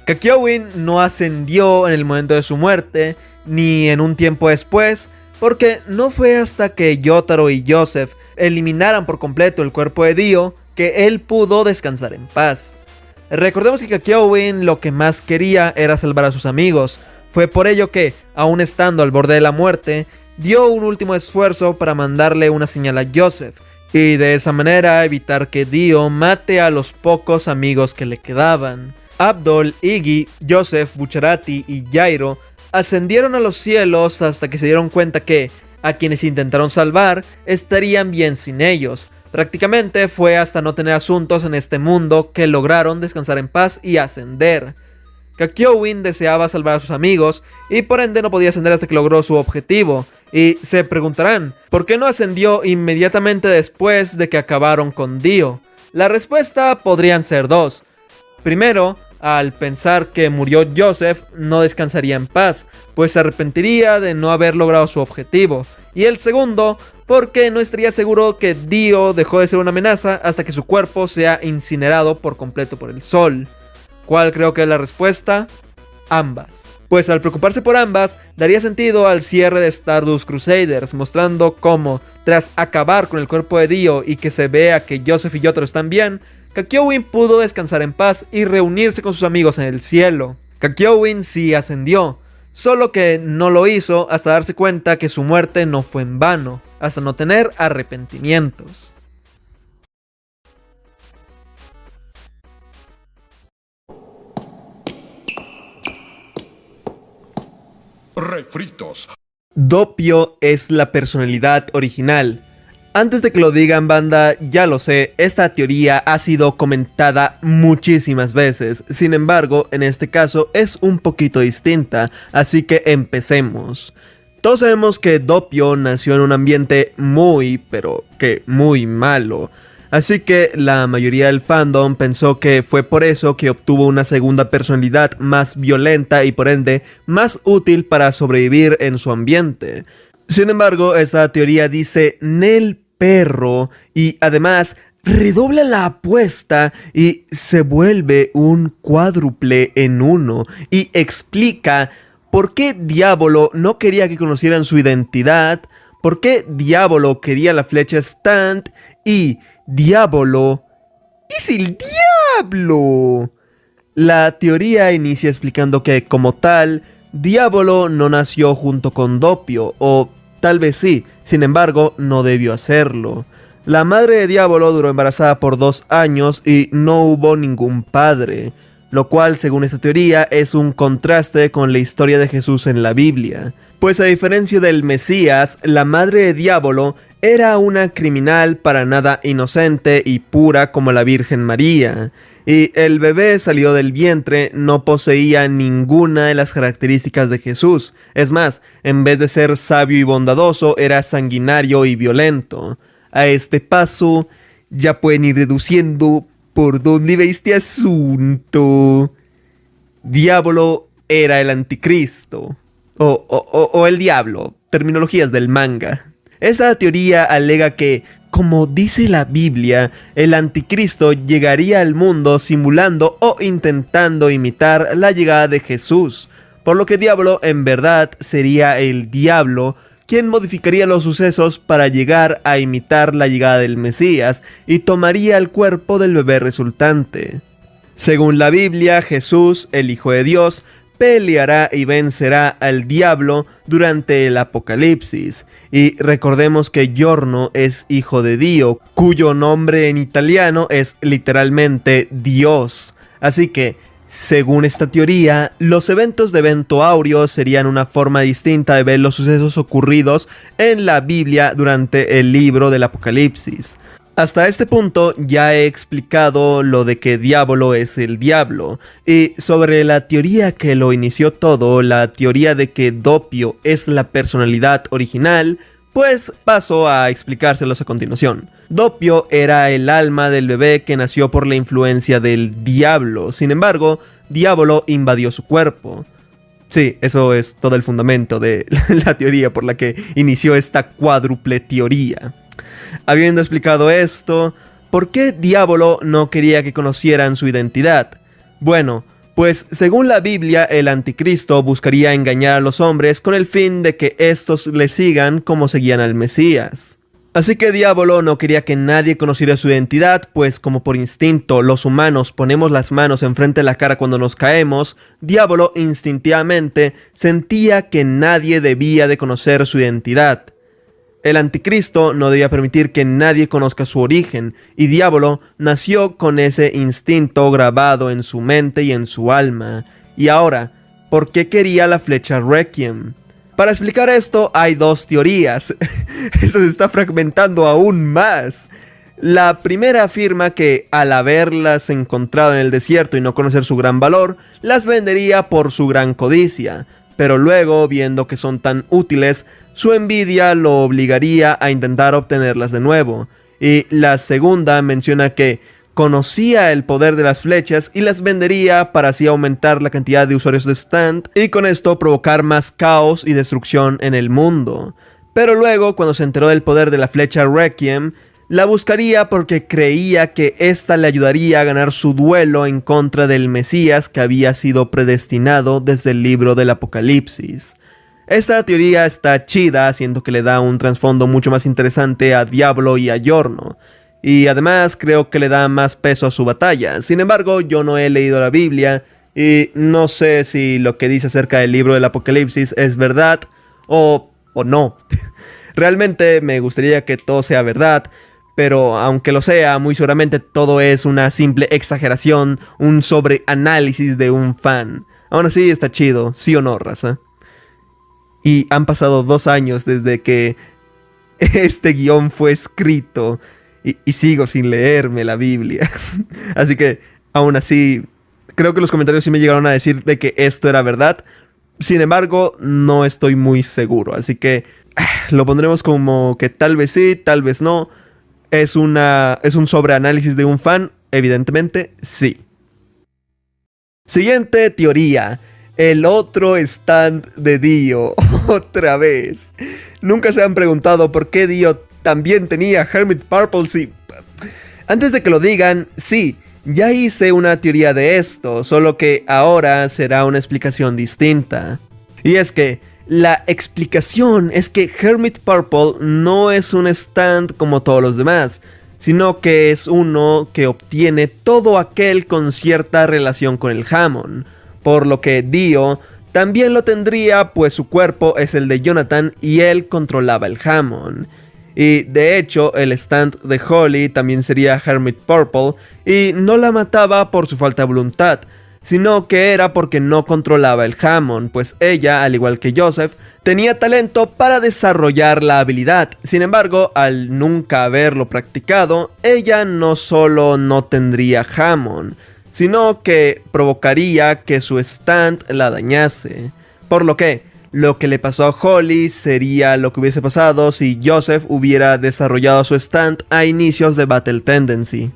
Kakyoin no ascendió en el momento de su muerte, ni en un tiempo después, porque no fue hasta que Yotaro y Joseph eliminaran por completo el cuerpo de Dio que él pudo descansar en paz. Recordemos que Kakyoin lo que más quería era salvar a sus amigos. Fue por ello que, aún estando al borde de la muerte, dio un último esfuerzo para mandarle una señal a Joseph, y de esa manera evitar que Dio mate a los pocos amigos que le quedaban. Abdol, Iggy, Joseph, Bucciarati y Jairo ascendieron a los cielos hasta que se dieron cuenta que, a quienes intentaron salvar, estarían bien sin ellos. Prácticamente fue hasta no tener asuntos en este mundo que lograron descansar en paz y ascender. Kakyoin deseaba salvar a sus amigos y por ende no podía ascender hasta que logró su objetivo. Y se preguntarán, ¿por qué no ascendió inmediatamente después de que acabaron con Dio? La respuesta podrían ser dos. Primero, al pensar que murió Joseph, no descansaría en paz, pues se arrepentiría de no haber logrado su objetivo. Y el segundo, porque no estaría seguro que Dio dejó de ser una amenaza hasta que su cuerpo sea incinerado por completo por el sol. ¿Cuál creo que es la respuesta? Ambas. Pues al preocuparse por ambas, daría sentido al cierre de Stardust Crusaders, mostrando cómo, tras acabar con el cuerpo de Dio y que se vea que Joseph y Yotaro están bien, Kakyoin pudo descansar en paz y reunirse con sus amigos en el cielo. Kakyoin sí ascendió, solo que no lo hizo hasta darse cuenta que su muerte no fue en vano, hasta no tener arrepentimientos. Refritos. Doppio es la personalidad original. Antes de que lo digan, banda, ya lo sé, esta teoría ha sido comentada muchísimas veces. Sin embargo, en este caso es un poquito distinta, así que empecemos. Todos sabemos que Doppio nació en un ambiente muy, pero que muy malo. Así que la mayoría del fandom pensó que fue por eso que obtuvo una segunda personalidad más violenta y por ende más útil para sobrevivir en su ambiente. Sin embargo, esta teoría dice Nel perro y además redobla la apuesta y se vuelve un cuádruple en uno y explica por qué Diavolo no quería que conocieran su identidad, por qué Diavolo quería la flecha stand y Diavolo es el diablo. La teoría inicia explicando que, como tal, Diavolo no nació junto con Doppio, o tal vez sí, sin embargo, no debió hacerlo. La madre de Diavolo duró embarazada por 2 años y no hubo ningún padre, lo cual, según esta teoría, es un contraste con la historia de Jesús en la Biblia. Pues a diferencia del Mesías, la madre de Diavolo era una criminal para nada inocente y pura como la Virgen María. Y el bebé salió del vientre, no poseía ninguna de las características de Jesús. Es más, en vez de ser sabio y bondadoso, era sanguinario y violento. A este paso, ya pueden ir deduciendo por dónde va este asunto. Diablo era el anticristo. O el diablo, terminologías del manga. Esta teoría alega que, como dice la Biblia, el anticristo llegaría al mundo simulando o intentando imitar la llegada de Jesús, por lo que Diablo en verdad sería el diablo quien modificaría los sucesos para llegar a imitar la llegada del Mesías y tomaría el cuerpo del bebé resultante. Según la Biblia, Jesús, el Hijo de Dios, peleará y vencerá al diablo durante el Apocalipsis. Y recordemos que Giorno es hijo de Dio, cuyo nombre en italiano es literalmente Dios. Así que, según esta teoría, los eventos de Evento Áureo serían una forma distinta de ver los sucesos ocurridos en la Biblia durante el libro del Apocalipsis. Hasta este punto ya he explicado lo de que Diablo es el diablo, y sobre la teoría que lo inició todo, la teoría de que Doppio es la personalidad original, pues paso a explicárselos a continuación. Doppio era el alma del bebé que nació por la influencia del diablo, sin embargo, Diablo invadió su cuerpo. Sí, eso es todo el fundamento de la teoría por la que inició esta cuádruple teoría. Habiendo explicado esto, ¿por qué Diablo no quería que conocieran su identidad? Bueno, pues según la Biblia, el anticristo buscaría engañar a los hombres con el fin de que estos le sigan como seguían al Mesías. Así que Diablo no quería que nadie conociera su identidad, pues como por instinto los humanos ponemos las manos enfrente de la cara cuando nos caemos, Diablo instintivamente sentía que nadie debía de conocer su identidad. El anticristo no debía permitir que nadie conozca su origen, y Diablo nació con ese instinto grabado en su mente y en su alma. Y ahora, ¿por qué quería la flecha Requiem? Para explicar esto hay dos teorías. Eso se está fragmentando aún más. La primera afirma que al haberlas encontrado en el desierto y no conocer su gran valor, las vendería por su gran codicia. Pero luego, viendo que son tan útiles, su envidia lo obligaría a intentar obtenerlas de nuevo. Y la segunda menciona que conocía el poder de las flechas y las vendería para así aumentar la cantidad de usuarios de Stand y con esto provocar más caos y destrucción en el mundo. Pero luego, cuando se enteró del poder de la flecha Requiem, la buscaría porque creía que ésta le ayudaría a ganar su duelo en contra del Mesías que había sido predestinado desde el libro del Apocalipsis. Esta teoría está chida, siendo que le da un trasfondo mucho más interesante a Diablo y a Giorno. Y además creo que le da más peso a su batalla. Sin embargo, yo no he leído la Biblia y no sé si lo que dice acerca del libro del Apocalipsis es verdad o no. Realmente me gustaría que todo sea verdad, pero aunque lo sea, muy seguramente todo es una simple exageración, un sobreanálisis de un fan. Aún así está chido, ¿sí o no, raza? Y han pasado 2 años desde que este guión fue escrito y sigo sin leerme la Biblia. Así que, aún así, creo que los comentarios sí me llegaron a decir de que esto era verdad. Sin embargo, no estoy muy seguro, así que lo pondremos como que tal vez sí, tal vez no. Es un sobreanálisis de un fan, evidentemente sí. Siguiente teoría. El otro stand de Dio. Otra vez. Nunca se han preguntado por qué Dio también tenía Hermit Purple, sí. Antes de que lo digan, sí, ya hice una teoría de esto, solo que ahora será una explicación distinta. Y es que la explicación es que Hermit Purple no es un stand como todos los demás, sino que es uno que obtiene todo aquel con cierta relación con el Hammon, por lo que Dio también lo tendría, pues su cuerpo es el de Jonathan y él controlaba el Hammon. Y de hecho el stand de Holly también sería Hermit Purple y no la mataba por su falta de voluntad, sino que era porque no controlaba el Hammon, pues ella, al igual que Joseph, tenía talento para desarrollar la habilidad. Sin embargo, al nunca haberlo practicado, ella no solo no tendría Hammon, sino que provocaría que su stand la dañase. Por lo que le pasó a Holly sería lo que hubiese pasado si Joseph hubiera desarrollado su stand a inicios de Battle Tendency.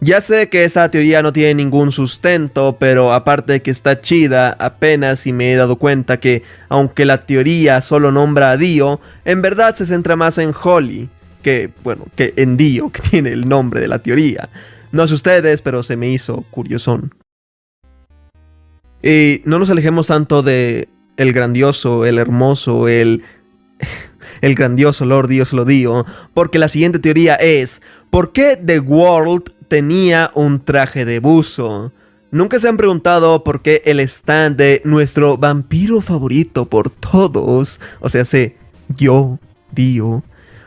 Ya sé que esta teoría no tiene ningún sustento, pero aparte de que está chida, apenas si me he dado cuenta que, aunque la teoría solo nombra a Dio, en verdad se centra más en Holly, que en Dio, que tiene el nombre de la teoría. No sé ustedes, pero se me hizo curiosón. Y no nos alejemos tanto de el grandioso, el hermoso, el grandioso Lord Dios lo dio, porque la siguiente teoría es: ¿por qué The World tenía un traje de buzo? ¿Nunca se han preguntado por qué el stand de nuestro vampiro favorito por todos, o sea, yo, Dio,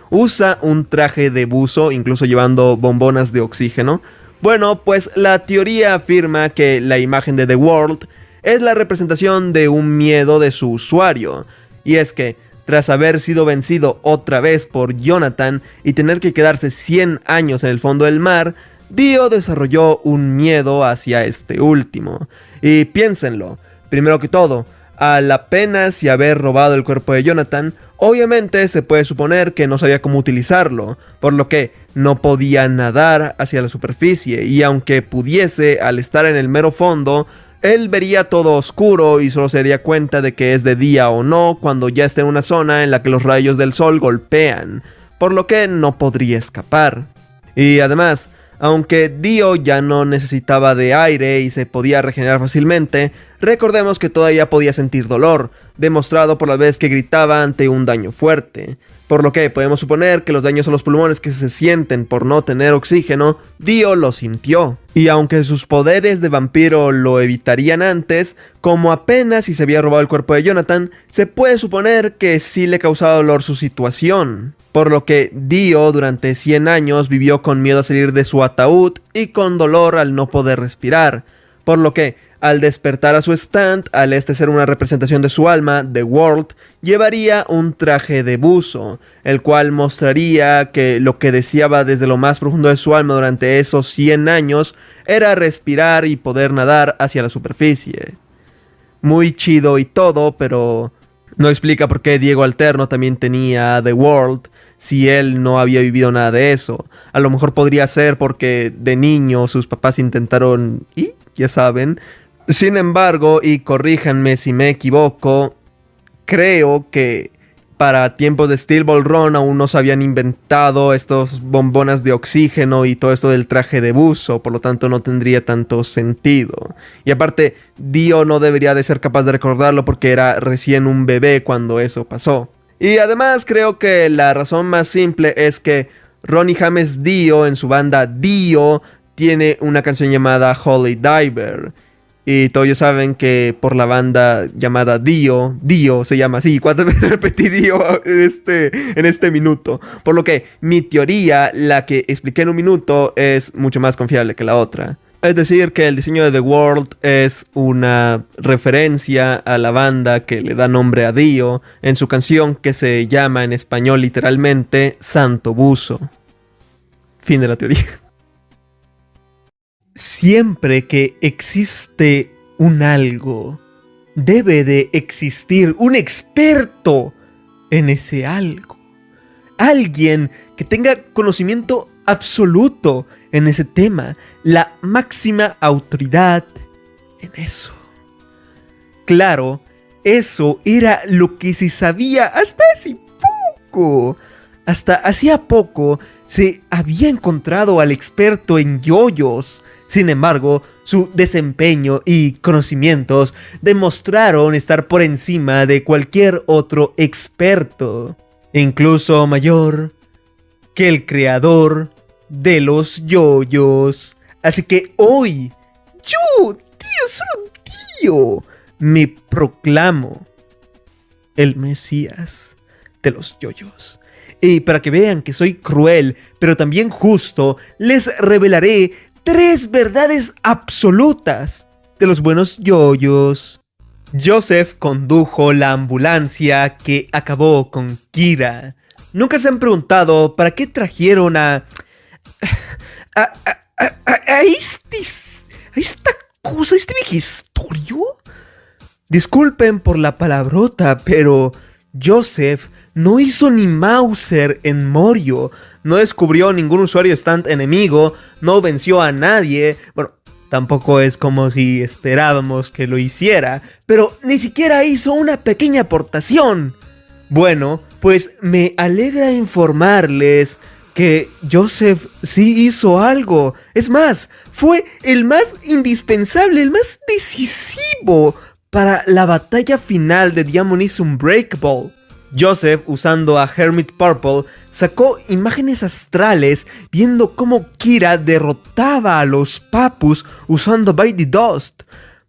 usa un traje de buzo, incluso llevando bombonas de oxígeno? Bueno, pues la teoría afirma que la imagen de The World es la representación de un miedo de su usuario. Y es que, tras haber sido vencido otra vez por Jonathan y tener que quedarse 100 años en el fondo del mar, Dio desarrolló un miedo hacia este último. Y piénsenlo, primero que todo, al apenas y haber robado el cuerpo de Jonathan, obviamente se puede suponer que no sabía cómo utilizarlo, por lo que no podía nadar hacia la superficie, y aunque pudiese, al estar en el mero fondo, él vería todo oscuro y solo se daría cuenta de que es de día o no cuando ya esté en una zona en la que los rayos del sol golpean, por lo que no podría escapar. Y además, aunque Dio ya no necesitaba de aire y se podía regenerar fácilmente, recordemos que todavía podía sentir dolor, demostrado por la vez que gritaba ante un daño fuerte. Por lo que podemos suponer que los daños a los pulmones que se sienten por no tener oxígeno, Dio lo sintió. Y aunque sus poderes de vampiro lo evitarían antes, como apenas si se había robado el cuerpo de Jonathan, se puede suponer que sí le causaba dolor su situación. Por lo que Dio durante 100 años vivió con miedo a salir de su ataúd y con dolor al no poder respirar. Por lo que, al despertar a su stand, al este ser una representación de su alma, The World, llevaría un traje de buzo, el cual mostraría que lo que deseaba desde lo más profundo de su alma durante esos 100 años era respirar y poder nadar hacia la superficie. Muy chido y todo, pero no explica por qué Diego Alterno también tenía The World, si él no había vivido nada de eso. A lo mejor podría ser porque de niño sus papás intentaron, y ya saben. Sin embargo, y corríjanme si me equivoco, creo que para tiempos de Steel Ball Run aún no se habían inventado estos bombonas de oxígeno y todo esto del traje de buzo, por lo tanto no tendría tanto sentido. Y aparte, Dio no debería de ser capaz de recordarlo porque era recién un bebé cuando eso pasó. Y además creo que la razón más simple es que Ronnie James Dio en su banda Dio tiene una canción llamada Holy Diver. Y todos ya saben que por la banda llamada Dio se llama así. ¿Cuántas veces repetí Dio en este minuto? Por lo que mi teoría, la que expliqué en un minuto, es mucho más confiable que la otra. Es decir, que el diseño de The World es una referencia a la banda que le da nombre a Dio en su canción que se llama en español literalmente Santo Buzo. Fin de la teoría. Siempre que existe un algo, debe de existir un experto en ese algo. Alguien que tenga conocimiento absoluto en ese tema, la máxima autoridad en eso. Claro, eso era lo que se sabía hasta hace poco. Hasta hacía poco se había encontrado al experto en yoyos. Sin embargo, su desempeño y conocimientos demostraron estar por encima de cualquier otro experto, incluso mayor que el creador de los yoyos. Así que hoy, yo, solo tío, me proclamo el Mesías de los yoyos. Y para que vean que soy cruel, pero también justo, les revelaré 3 verdades absolutas de los buenos yoyos. Joseph condujo la ambulancia que acabó con Kira. ¿Nunca se han preguntado para qué trajeron a esta cosa, este vejestorio? Disculpen por la palabrota, pero Joseph no hizo ni Mauser en Morio, no descubrió ningún usuario stand enemigo, no venció a nadie. Bueno, tampoco es como si esperábamos que lo hiciera, pero ni siquiera hizo una pequeña aportación. Bueno, pues me alegra informarles que Joseph sí hizo algo. Es más, fue el más indispensable, el más decisivo para la batalla final de Diamond is Unbreakable. Joseph, usando a Hermit Purple, sacó imágenes astrales viendo cómo Kira derrotaba a los Papus usando By the Dust.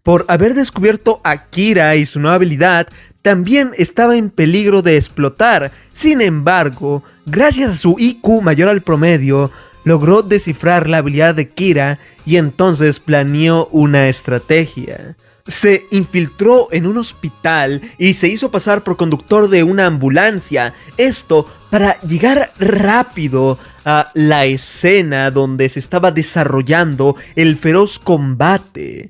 Por haber descubierto a Kira y su nueva habilidad, también estaba en peligro de explotar. Sin embargo, gracias a su IQ mayor al promedio, logró descifrar la habilidad de Kira y entonces planeó una estrategia. Se infiltró en un hospital y se hizo pasar por conductor de una ambulancia. Esto para llegar rápido a la escena donde se estaba desarrollando el feroz combate.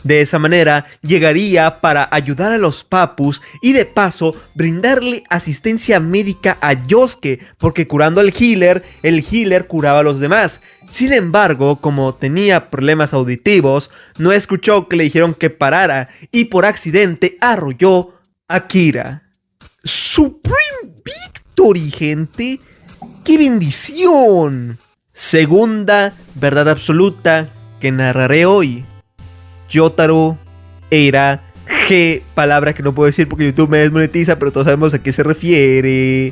De esa manera llegaría para ayudar a los Papus y de paso brindarle asistencia médica a Yosuke, porque curando al el healer curaba a los demás. Sin embargo, como tenía problemas auditivos, no escuchó que le dijeron que parara y por accidente arrolló a Kira. Supreme Victory, gente. ¡Qué bendición! Segunda verdad absoluta que narraré hoy. Yotaro era G, palabra que no puedo decir porque YouTube me desmonetiza, pero todos sabemos a qué se refiere.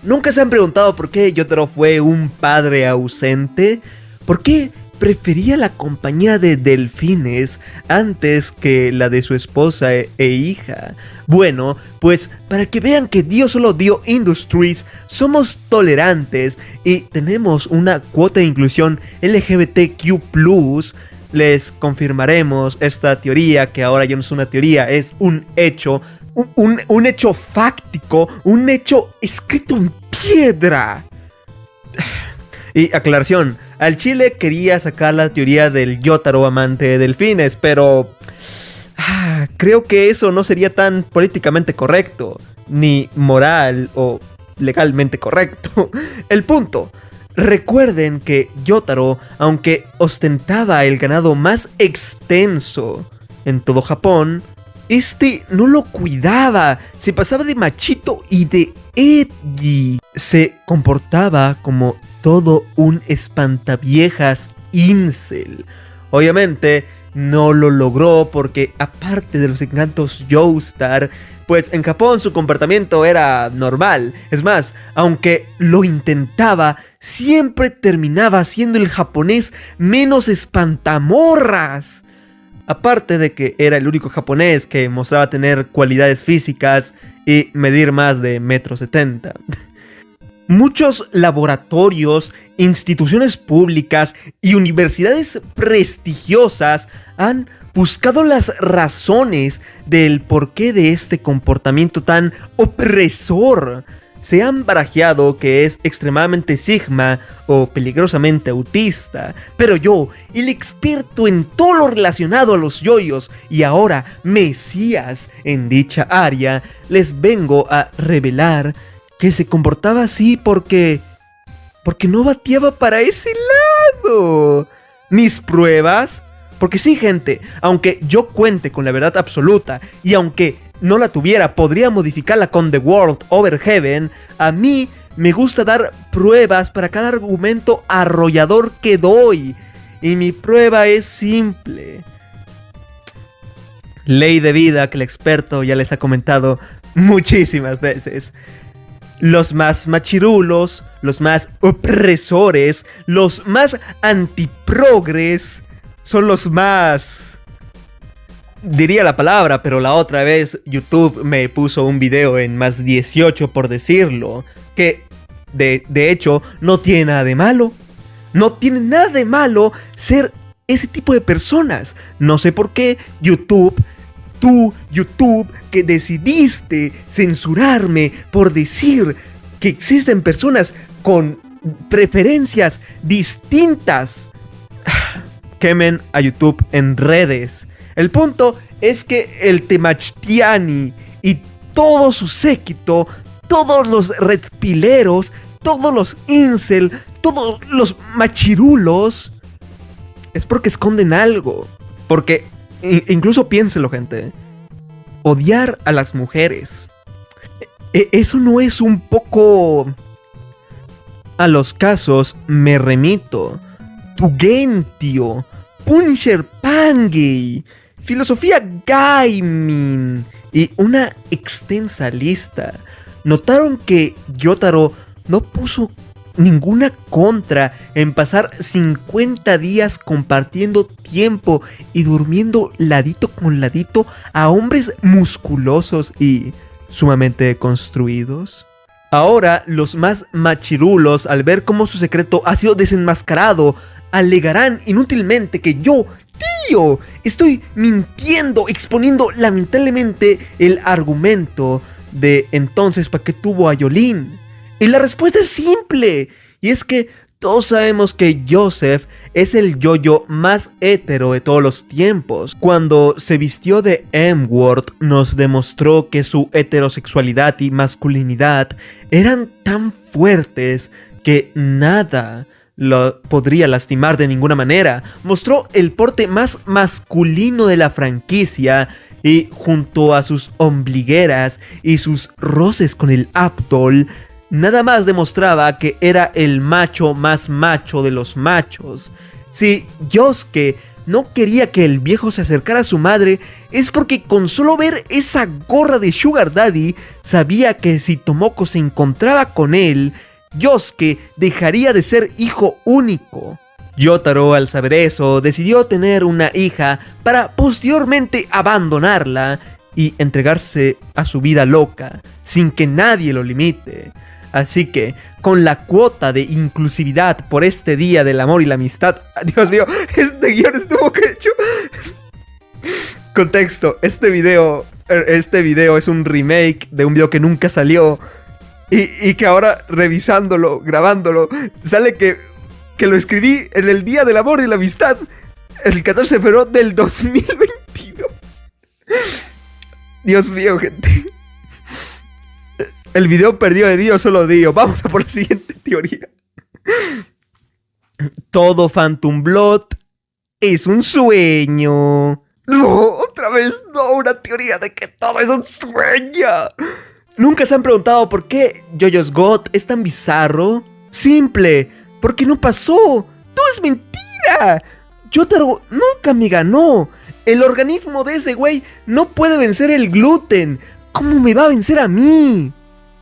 ¿Nunca se han preguntado por qué Yotaro fue un padre ausente? ¿Por qué prefería la compañía de delfines antes que la de su esposa e hija? Bueno, pues para que vean que Dio Solo Dio Industries somos tolerantes y tenemos una cuota de inclusión LGBTQ+, les confirmaremos esta teoría, que ahora ya no es una teoría, es un hecho, un hecho fáctico, un hecho escrito en piedra. Y aclaración, al chile quería sacar la teoría del Yotaro amante de delfines, pero creo que eso no sería tan políticamente correcto, ni moral o legalmente correcto. El punto: recuerden que Yotaro, aunque ostentaba el ganado más extenso en todo Japón, este no lo cuidaba, se pasaba de machito y de edgy. Se comportaba como todo un espantaviejas incel. Obviamente no lo logró porque, aparte de los encantos Joestar, pues en Japón su comportamiento era normal. Es más, aunque lo intentaba, siempre terminaba siendo el japonés menos espantamorras. Aparte de que era el único japonés que mostraba tener cualidades físicas y medir más de 1,70 m. Muchos laboratorios, instituciones públicas y universidades prestigiosas han buscado las razones del porqué de este comportamiento tan opresor. Se han barajeado que es extremadamente sigma o peligrosamente autista, pero yo, el experto en todo lo relacionado a los yoyos y ahora mesías en dicha área, les vengo a revelar que se comportaba así porque no bateaba para ese lado. ¿Mis pruebas? Porque sí, gente, aunque yo cuente con la verdad absoluta y aunque no la tuviera, podría modificarla con The World Over Heaven, a mí me gusta dar pruebas para cada argumento arrollador que doy. Y mi prueba es simple. Ley de vida que el experto ya les ha comentado muchísimas veces. Los más machirulos, los más opresores, los más antiprogres son los más... diría la palabra, pero la otra vez YouTube me puso un video en más 18 por decirlo, que de hecho no tiene nada de malo. No tiene nada de malo ser ese tipo de personas. No sé por qué YouTube, tú, YouTube, que decidiste censurarme por decir que existen personas con preferencias distintas. quemen a YouTube en redes. El punto es que el Temachtiani y todo su séquito, todos los redpileros, todos los incel, todos los machirulos, es porque esconden algo. Porque, incluso piénselo, gente, odiar a las mujeres, ¿eso no es un poco...? A los casos me remito. Tugentio, Punisher Pangay, Filosofía Gaming y una extensa lista. Notaron que Yotaro no puso ninguna contra en pasar 50 días compartiendo tiempo y durmiendo ladito con ladito a hombres musculosos y sumamente construidos. Ahora los más machirulos, al ver cómo su secreto ha sido desenmascarado, alegarán inútilmente que yo, tío, estoy mintiendo, exponiendo lamentablemente el argumento de entonces para qué tuvo a Yolene. Y la respuesta es simple, y es que todos sabemos que Joseph es el yoyo más hétero de todos los tiempos. Cuando se vistió de M-Word, nos demostró que su heterosexualidad y masculinidad eran tan fuertes que nada lo podría lastimar de ninguna manera. Mostró el porte más masculino de la franquicia y junto a sus ombligueras y sus roces con el Abdol, nada más demostraba que era el macho más macho de los machos. Si Yosuke no quería que el viejo se acercara a su madre, es porque con solo ver esa gorra de Sugar Daddy, sabía que si Tomoko se encontraba con él, Yosuke dejaría de ser hijo único. Yotaro, al saber eso, decidió tener una hija para posteriormente abandonarla y entregarse a su vida loca, sin que nadie lo limite. Así que, con la cuota de inclusividad por este día del amor y la amistad... Dios mío, este guión estuvo hecho. Contexto, este video es un remake de un video que nunca salió. Y que ahora, revisándolo, grabándolo, sale que lo escribí en el día del amor y la amistad, el 14 de febrero del 2022. Dios mío, gente. El video perdió de Dio, solo Dio. Vamos a por la siguiente teoría. Todo Phantom Blood es un sueño. No, otra vez no, una teoría de que todo es un sueño. ¿Nunca se han preguntado por qué JoJo's God es tan bizarro? Simple, porque no pasó. Todo es mentira. Yotaro nunca me ganó. El organismo de ese güey no puede vencer el gluten. ¿Cómo me va a vencer a mí?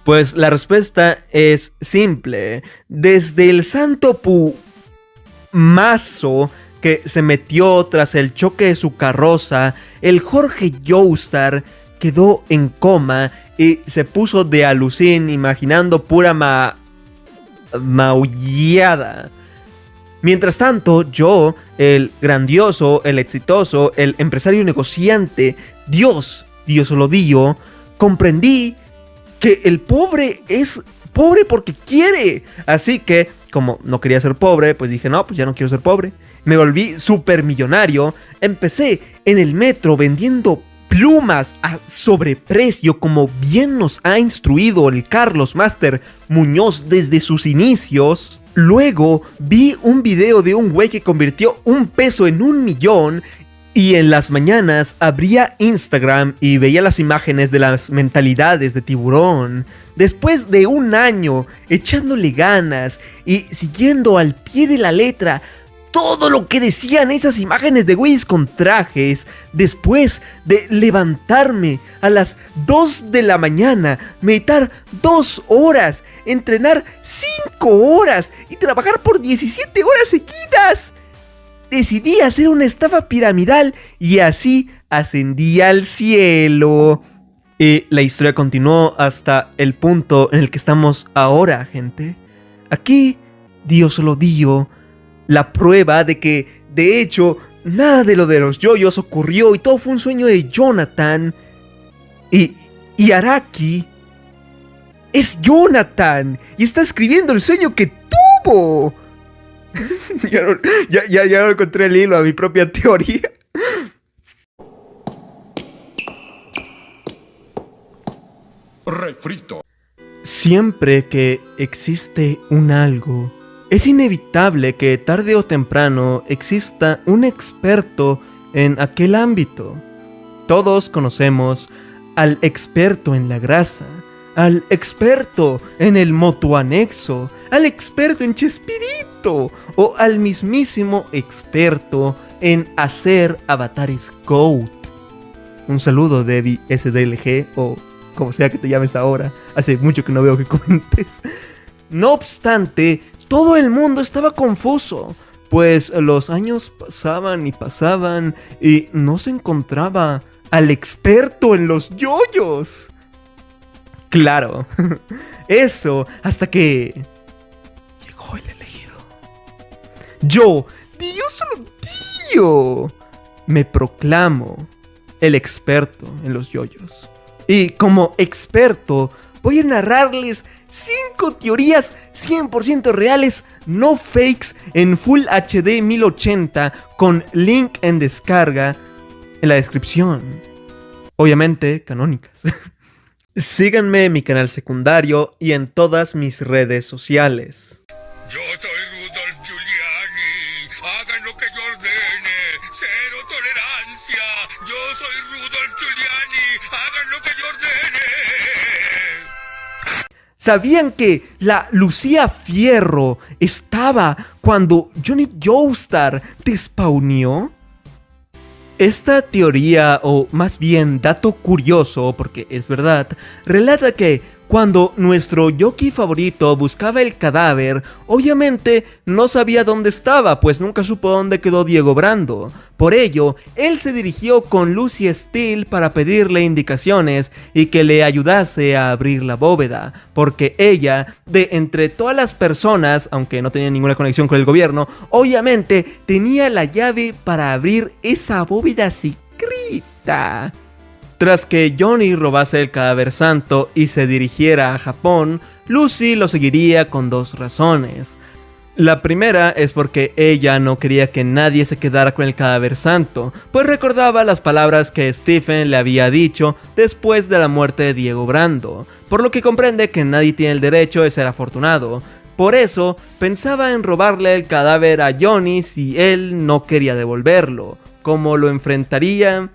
Pues la respuesta es simple. Desde el santo mazo que se metió tras el choque de su carroza, el Jorge Joestar quedó en coma y se puso de alucín imaginando pura maullada. Mientras tanto, yo, el grandioso, el exitoso, el empresario negociante, Dios Olodillo, comprendí que el pobre es pobre porque quiere. Así que, como no quería ser pobre, pues dije, no, pues ya no quiero ser pobre. Me volví supermillonario. Empecé en el metro vendiendo plumas a sobreprecio, como bien nos ha instruido el Carlos Master Muñoz desde sus inicios. Luego vi un video de un güey que convirtió un peso en 1.000.000. Y en las mañanas abría Instagram y veía las imágenes de las mentalidades de tiburón. Después de un año echándole ganas y siguiendo al pie de la letra todo lo que decían esas imágenes de güeyes con trajes, después de levantarme a las 2 de la mañana, meditar 2 horas, entrenar 5 horas y trabajar por 17 horas seguidas, decidí hacer una estafa piramidal y así ascendí al cielo. Y la historia continuó hasta el punto en el que estamos ahora, gente. Aquí, Dios lo dio, la prueba de que, de hecho, nada de lo de los yoyos ocurrió y todo fue un sueño de Jonathan. Y Araki es Jonathan y está escribiendo el sueño que tuvo. Ya no encontré el hilo a mi propia teoría. Refrito. Siempre que existe un algo, es inevitable que tarde o temprano exista un experto en aquel ámbito. Todos conocemos al experto en la grasa, al experto en el motoanexo, al experto en Chespirito o al mismísimo experto en hacer avatares GOAT. Un saludo, Debbie SDLG o como sea que te llames ahora. Hace mucho que no veo que comentes. No obstante, todo el mundo estaba confuso, pues los años pasaban y pasaban y no se encontraba al experto en los yoyos. Claro, eso hasta que llegó el elegido. Yo, Dios solo Dios, me proclamo el experto en los yoyos. Y como experto voy a narrarles 5 teorías 100% reales, no fakes, en Full HD 1080 con link en descarga en la descripción. Obviamente canónicas. Síganme en mi canal secundario y en todas mis redes sociales. Yo soy Rudolf Giuliani. Hagan lo que yo ordene. Cero tolerancia. Yo soy Rudolf Giuliani. Hagan lo que yo ordene. ¿Sabían que la Lucía Fierro estaba cuando Johnny Joestar despawneó? Esta teoría, o más bien dato curioso, porque es verdad, relata que cuando nuestro Yoki favorito buscaba el cadáver, obviamente no sabía dónde estaba, pues nunca supo dónde quedó Diego Brando. Por ello, él se dirigió con Lucy Steele para pedirle indicaciones y que le ayudase a abrir la bóveda, porque ella, de entre todas las personas, aunque no tenía ninguna conexión con el gobierno, obviamente tenía la llave para abrir esa bóveda secreta. Tras que Johnny robase el cadáver santo y se dirigiera a Japón, Lucy lo seguiría con 2 razones. La primera es porque ella no quería que nadie se quedara con el cadáver santo, pues recordaba las palabras que Stephen le había dicho después de la muerte de Diego Brando, por lo que comprende que nadie tiene el derecho de ser afortunado. Por eso pensaba en robarle el cadáver a Johnny si él no quería devolverlo. ¿Cómo lo enfrentaría?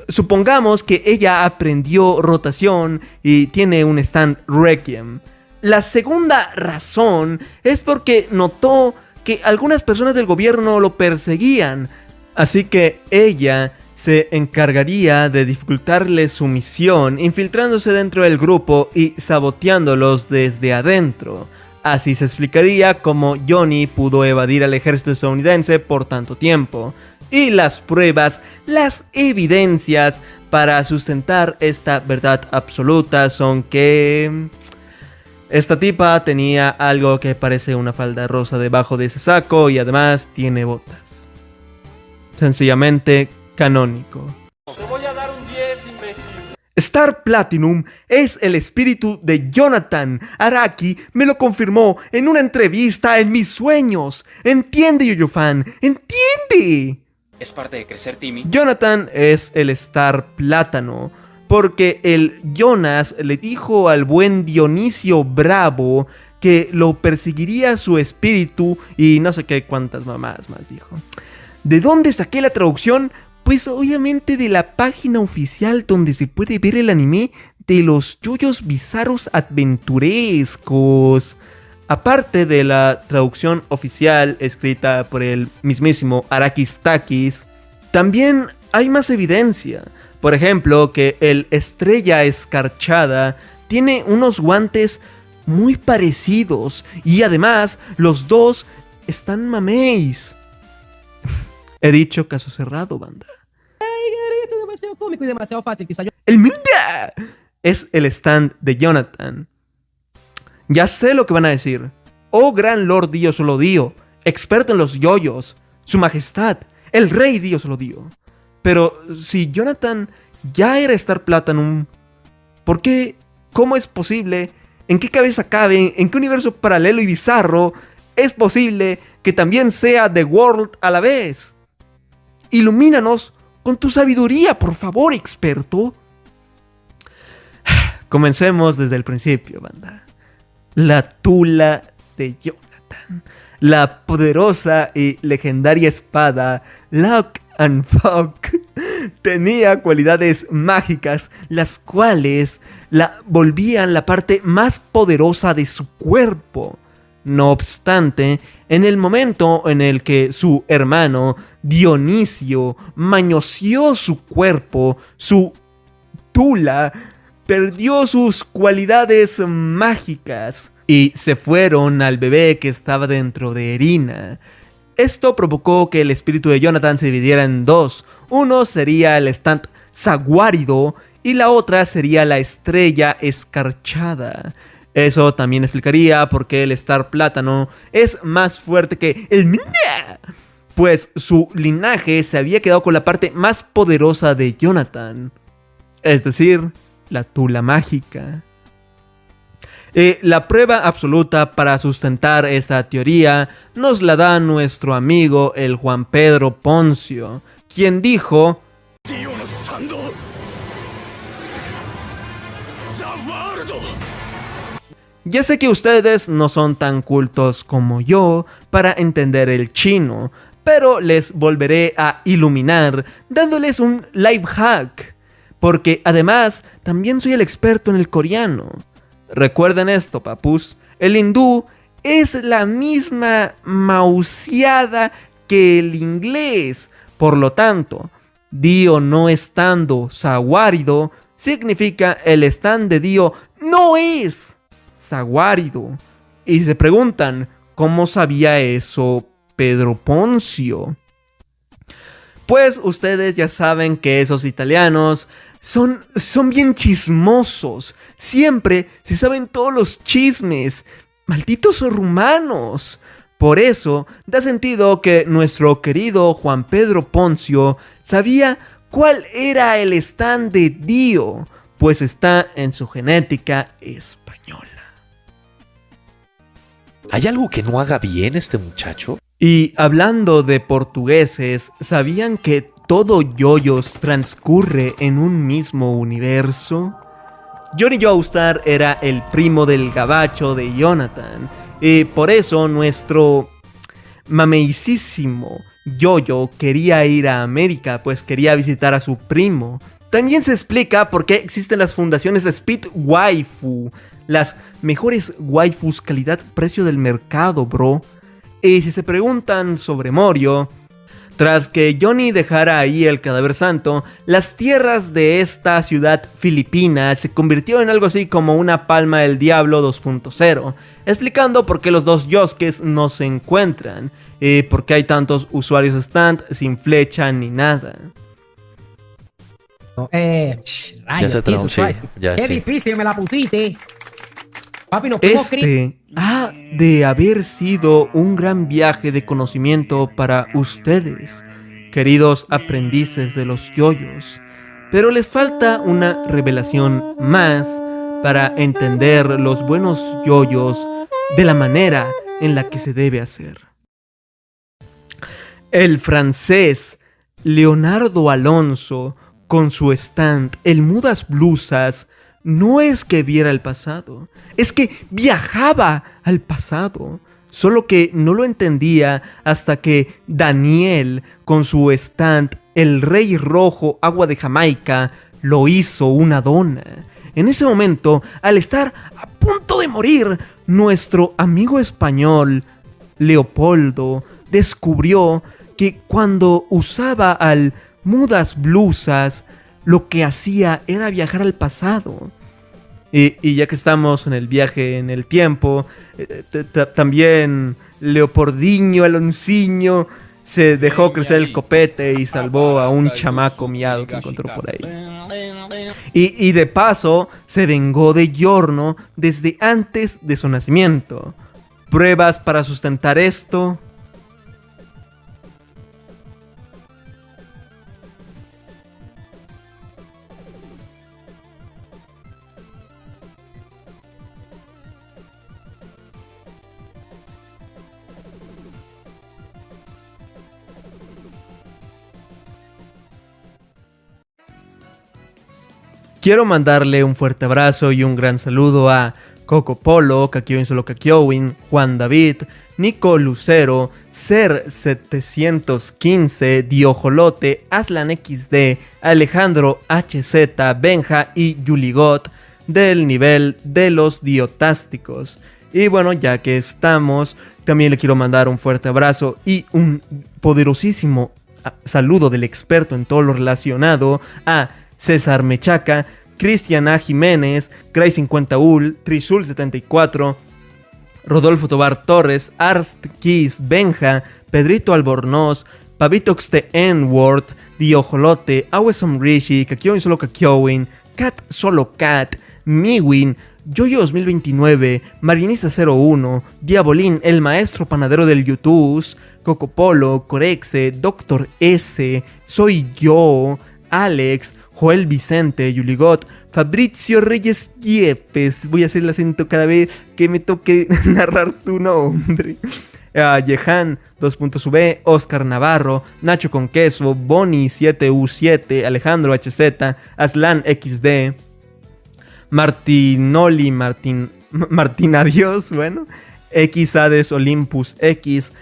Supongamos que ella aprendió rotación y tiene un stand Requiem. La segunda razón es porque notó que algunas personas del gobierno lo perseguían, así que ella se encargaría de dificultarle su misión, infiltrándose dentro del grupo y saboteándolos desde adentro. Así se explicaría cómo Johnny pudo evadir al ejército estadounidense por tanto tiempo. Y las pruebas, las evidencias para sustentar esta verdad absoluta son que esta tipa tenía algo que parece una falda rosa debajo de ese saco y además tiene botas. Sencillamente canónico. Te voy a dar un 10, imbécil. Star Platinum es el espíritu de Jonathan. Araki me lo confirmó en una entrevista en mis sueños. ¿Entiende, Yoyo Fan? ¿Entiende? Es parte de crecer, Timmy. Jonathan es el Star Plátano, porque el Jonas le dijo al buen Dionisio Bravo que lo perseguiría su espíritu y no sé qué cuántas mamadas más dijo. ¿De dónde saqué la traducción? Pues obviamente de la página oficial donde se puede ver el anime de los yoyos bizarros aventurescos. Aparte de la traducción oficial escrita por el mismísimo Arakis Takis, también hay más evidencia. Por ejemplo, que el Estrella Escarchada tiene unos guantes muy parecidos y además los dos están mameis. He dicho caso cerrado, banda. Esto es demasiado cómico y demasiado fácil. Quizá yo... El Minda es el stand de Jonathan. Ya sé lo que van a decir. Oh gran Lord Dio Solo Dio, experto en los yoyos, su majestad, el rey Dio Solo Dio. Pero si Jonathan ya era Star Platinum, ¿por qué? ¿Cómo es posible? ¿En qué cabeza cabe? ¿En qué universo paralelo y bizarro es posible que también sea The World a la vez. Ilumínanos con tu sabiduría, por favor, experto. Comencemos desde el principio, banda. La tula de Jonathan. La poderosa y legendaria espada Lock and Fuck tenía cualidades mágicas, las cuales la volvían la parte más poderosa de su cuerpo. No obstante, en el momento en el que su hermano Dionisio manoseó su cuerpo, su tula perdió sus cualidades mágicas y se fueron al bebé que estaba dentro de Erina. Esto provocó que el espíritu de Jonathan se dividiera en dos. Uno sería el stand Saguárido y la otra sería la estrella escarchada. Eso también explicaría por qué el Star Plátano es más fuerte que el Mna, pues su linaje se había quedado con la parte más poderosa de Jonathan, es decir, la tula mágica. La prueba absoluta para sustentar esta teoría nos la da nuestro amigo el Juan Pedro Poncio, quien dijo: ya sé que ustedes no son tan cultos como yo para entender el chino, pero les volveré a iluminar dándoles un life hack, porque además también soy el experto en el coreano. Recuerden esto, papus, el hindú es la misma mauseada que el inglés. Por lo tanto, Dio no estando saguárido significa el stand de Dio no es saguárido. Y se preguntan, ¿cómo sabía eso Pedro Poncio? Pues ustedes ya saben que esos italianos son bien chismosos. Siempre se saben todos los chismes. Malditos rumanos. Por eso da sentido que nuestro querido Juan Pedro Poncio sabía cuál era el stand de Dio, pues está en su genética española. ¿Hay algo que no haga bien este muchacho? Y hablando de portugueses, ¿sabían que todo Yoyos transcurre en un mismo universo? Johnny Joestar era el primo del gabacho de Jonathan, y por eso nuestro mameicísimo Yoyo quería ir a América, pues quería visitar a su primo. También se explica por qué existen las fundaciones Speed Waifu, las mejores waifus calidad-precio del mercado, bro. Y si se preguntan sobre Morio, tras que Johnny dejara ahí el cadáver santo, las tierras de esta ciudad filipina se convirtió en algo así como una palma del diablo 2.0, explicando por qué los dos Yoskes no se encuentran, y por qué hay tantos usuarios stand sin flecha ni nada. Ya se tradujo, sí, ya Qué sí. difícil me la pusiste. Papi, nos fuimos Este ha de haber sido un gran viaje de conocimiento para ustedes, queridos aprendices de los yoyos, pero les falta una revelación más para entender los buenos yoyos de la manera en la que se debe hacer. El francés Leonardo Alonso, con su stand El Mudas Blusas, no es que viera el pasado, es que viajaba al pasado, solo que no lo entendía hasta que Daniel, con su stand El Rey Rojo Agua de Jamaica, lo hizo una dona. En ese momento, al estar a punto de morir, nuestro amigo español, Leopoldo, descubrió que cuando usaba al Mudas Blusas, lo que hacía era viajar al pasado. Y ya que estamos en el viaje en el tiempo, también Leopoldinho Alonsiño se dejó crecer el copete y salvó a un chamaco miado que encontró por ahí. Y de paso se vengó de Giorno desde antes de su nacimiento. ¿Pruebas para sustentar esto? Quiero mandarle un fuerte abrazo y un gran saludo a Coco Polo, Kakyoin Solo Kakyoin, Juan David, Nico Lucero, Ser 715, Diojolote, Aslan XD, Alejandro HZ, Benja y Yuligot del nivel de los Diotásticos. Y bueno, ya que estamos, también le quiero mandar un fuerte abrazo y un poderosísimo saludo del experto en todo lo relacionado a César Mechaca, Cristian A. Jiménez, Cray 50 Ul, Trisul 74, Rodolfo Tobar Torres, Arst Kiss, Benja, Pedrito Albornoz, Pavitox de N-Word, Diojolote, Awesom Rishi, Kakyoin Solo Kakyoin, Cat Solo Cat, Miwin, Yoyo 2029, Marinista 01, Diabolín, el maestro panadero del YouTube, Coco Polo, Corexe, Doctor S, Soy Yo, Alex, Joel Vicente, Yuligot, Fabrizio Reyes Yepes, voy a hacer el acento cada vez que me toque narrar tu nombre. Yehan 2.V, Oscar Navarro, Nacho con Queso, Bonnie 7U7, Alejandro HZ, Aslan XD, Martinoli, Martín Adiós, bueno, Xades Olympus X,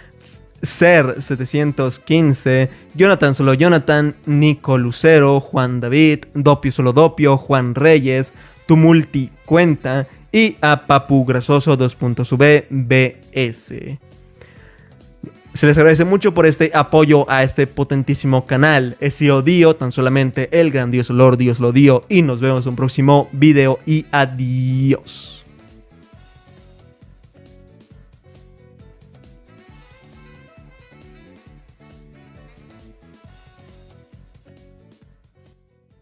Ser 715, Jonathan Solo Jonathan, Nico Lucero, Juan David, Dopio Solo Dopio, Juan Reyes, Tumulti Cuenta y a Papu Grasoso 2.V BS. Se les agradece mucho por este apoyo a este potentísimo canal. He sido Dio, tan solamente el grandioso Lord Dios lo dio. Y nos vemos en un próximo video y adiós.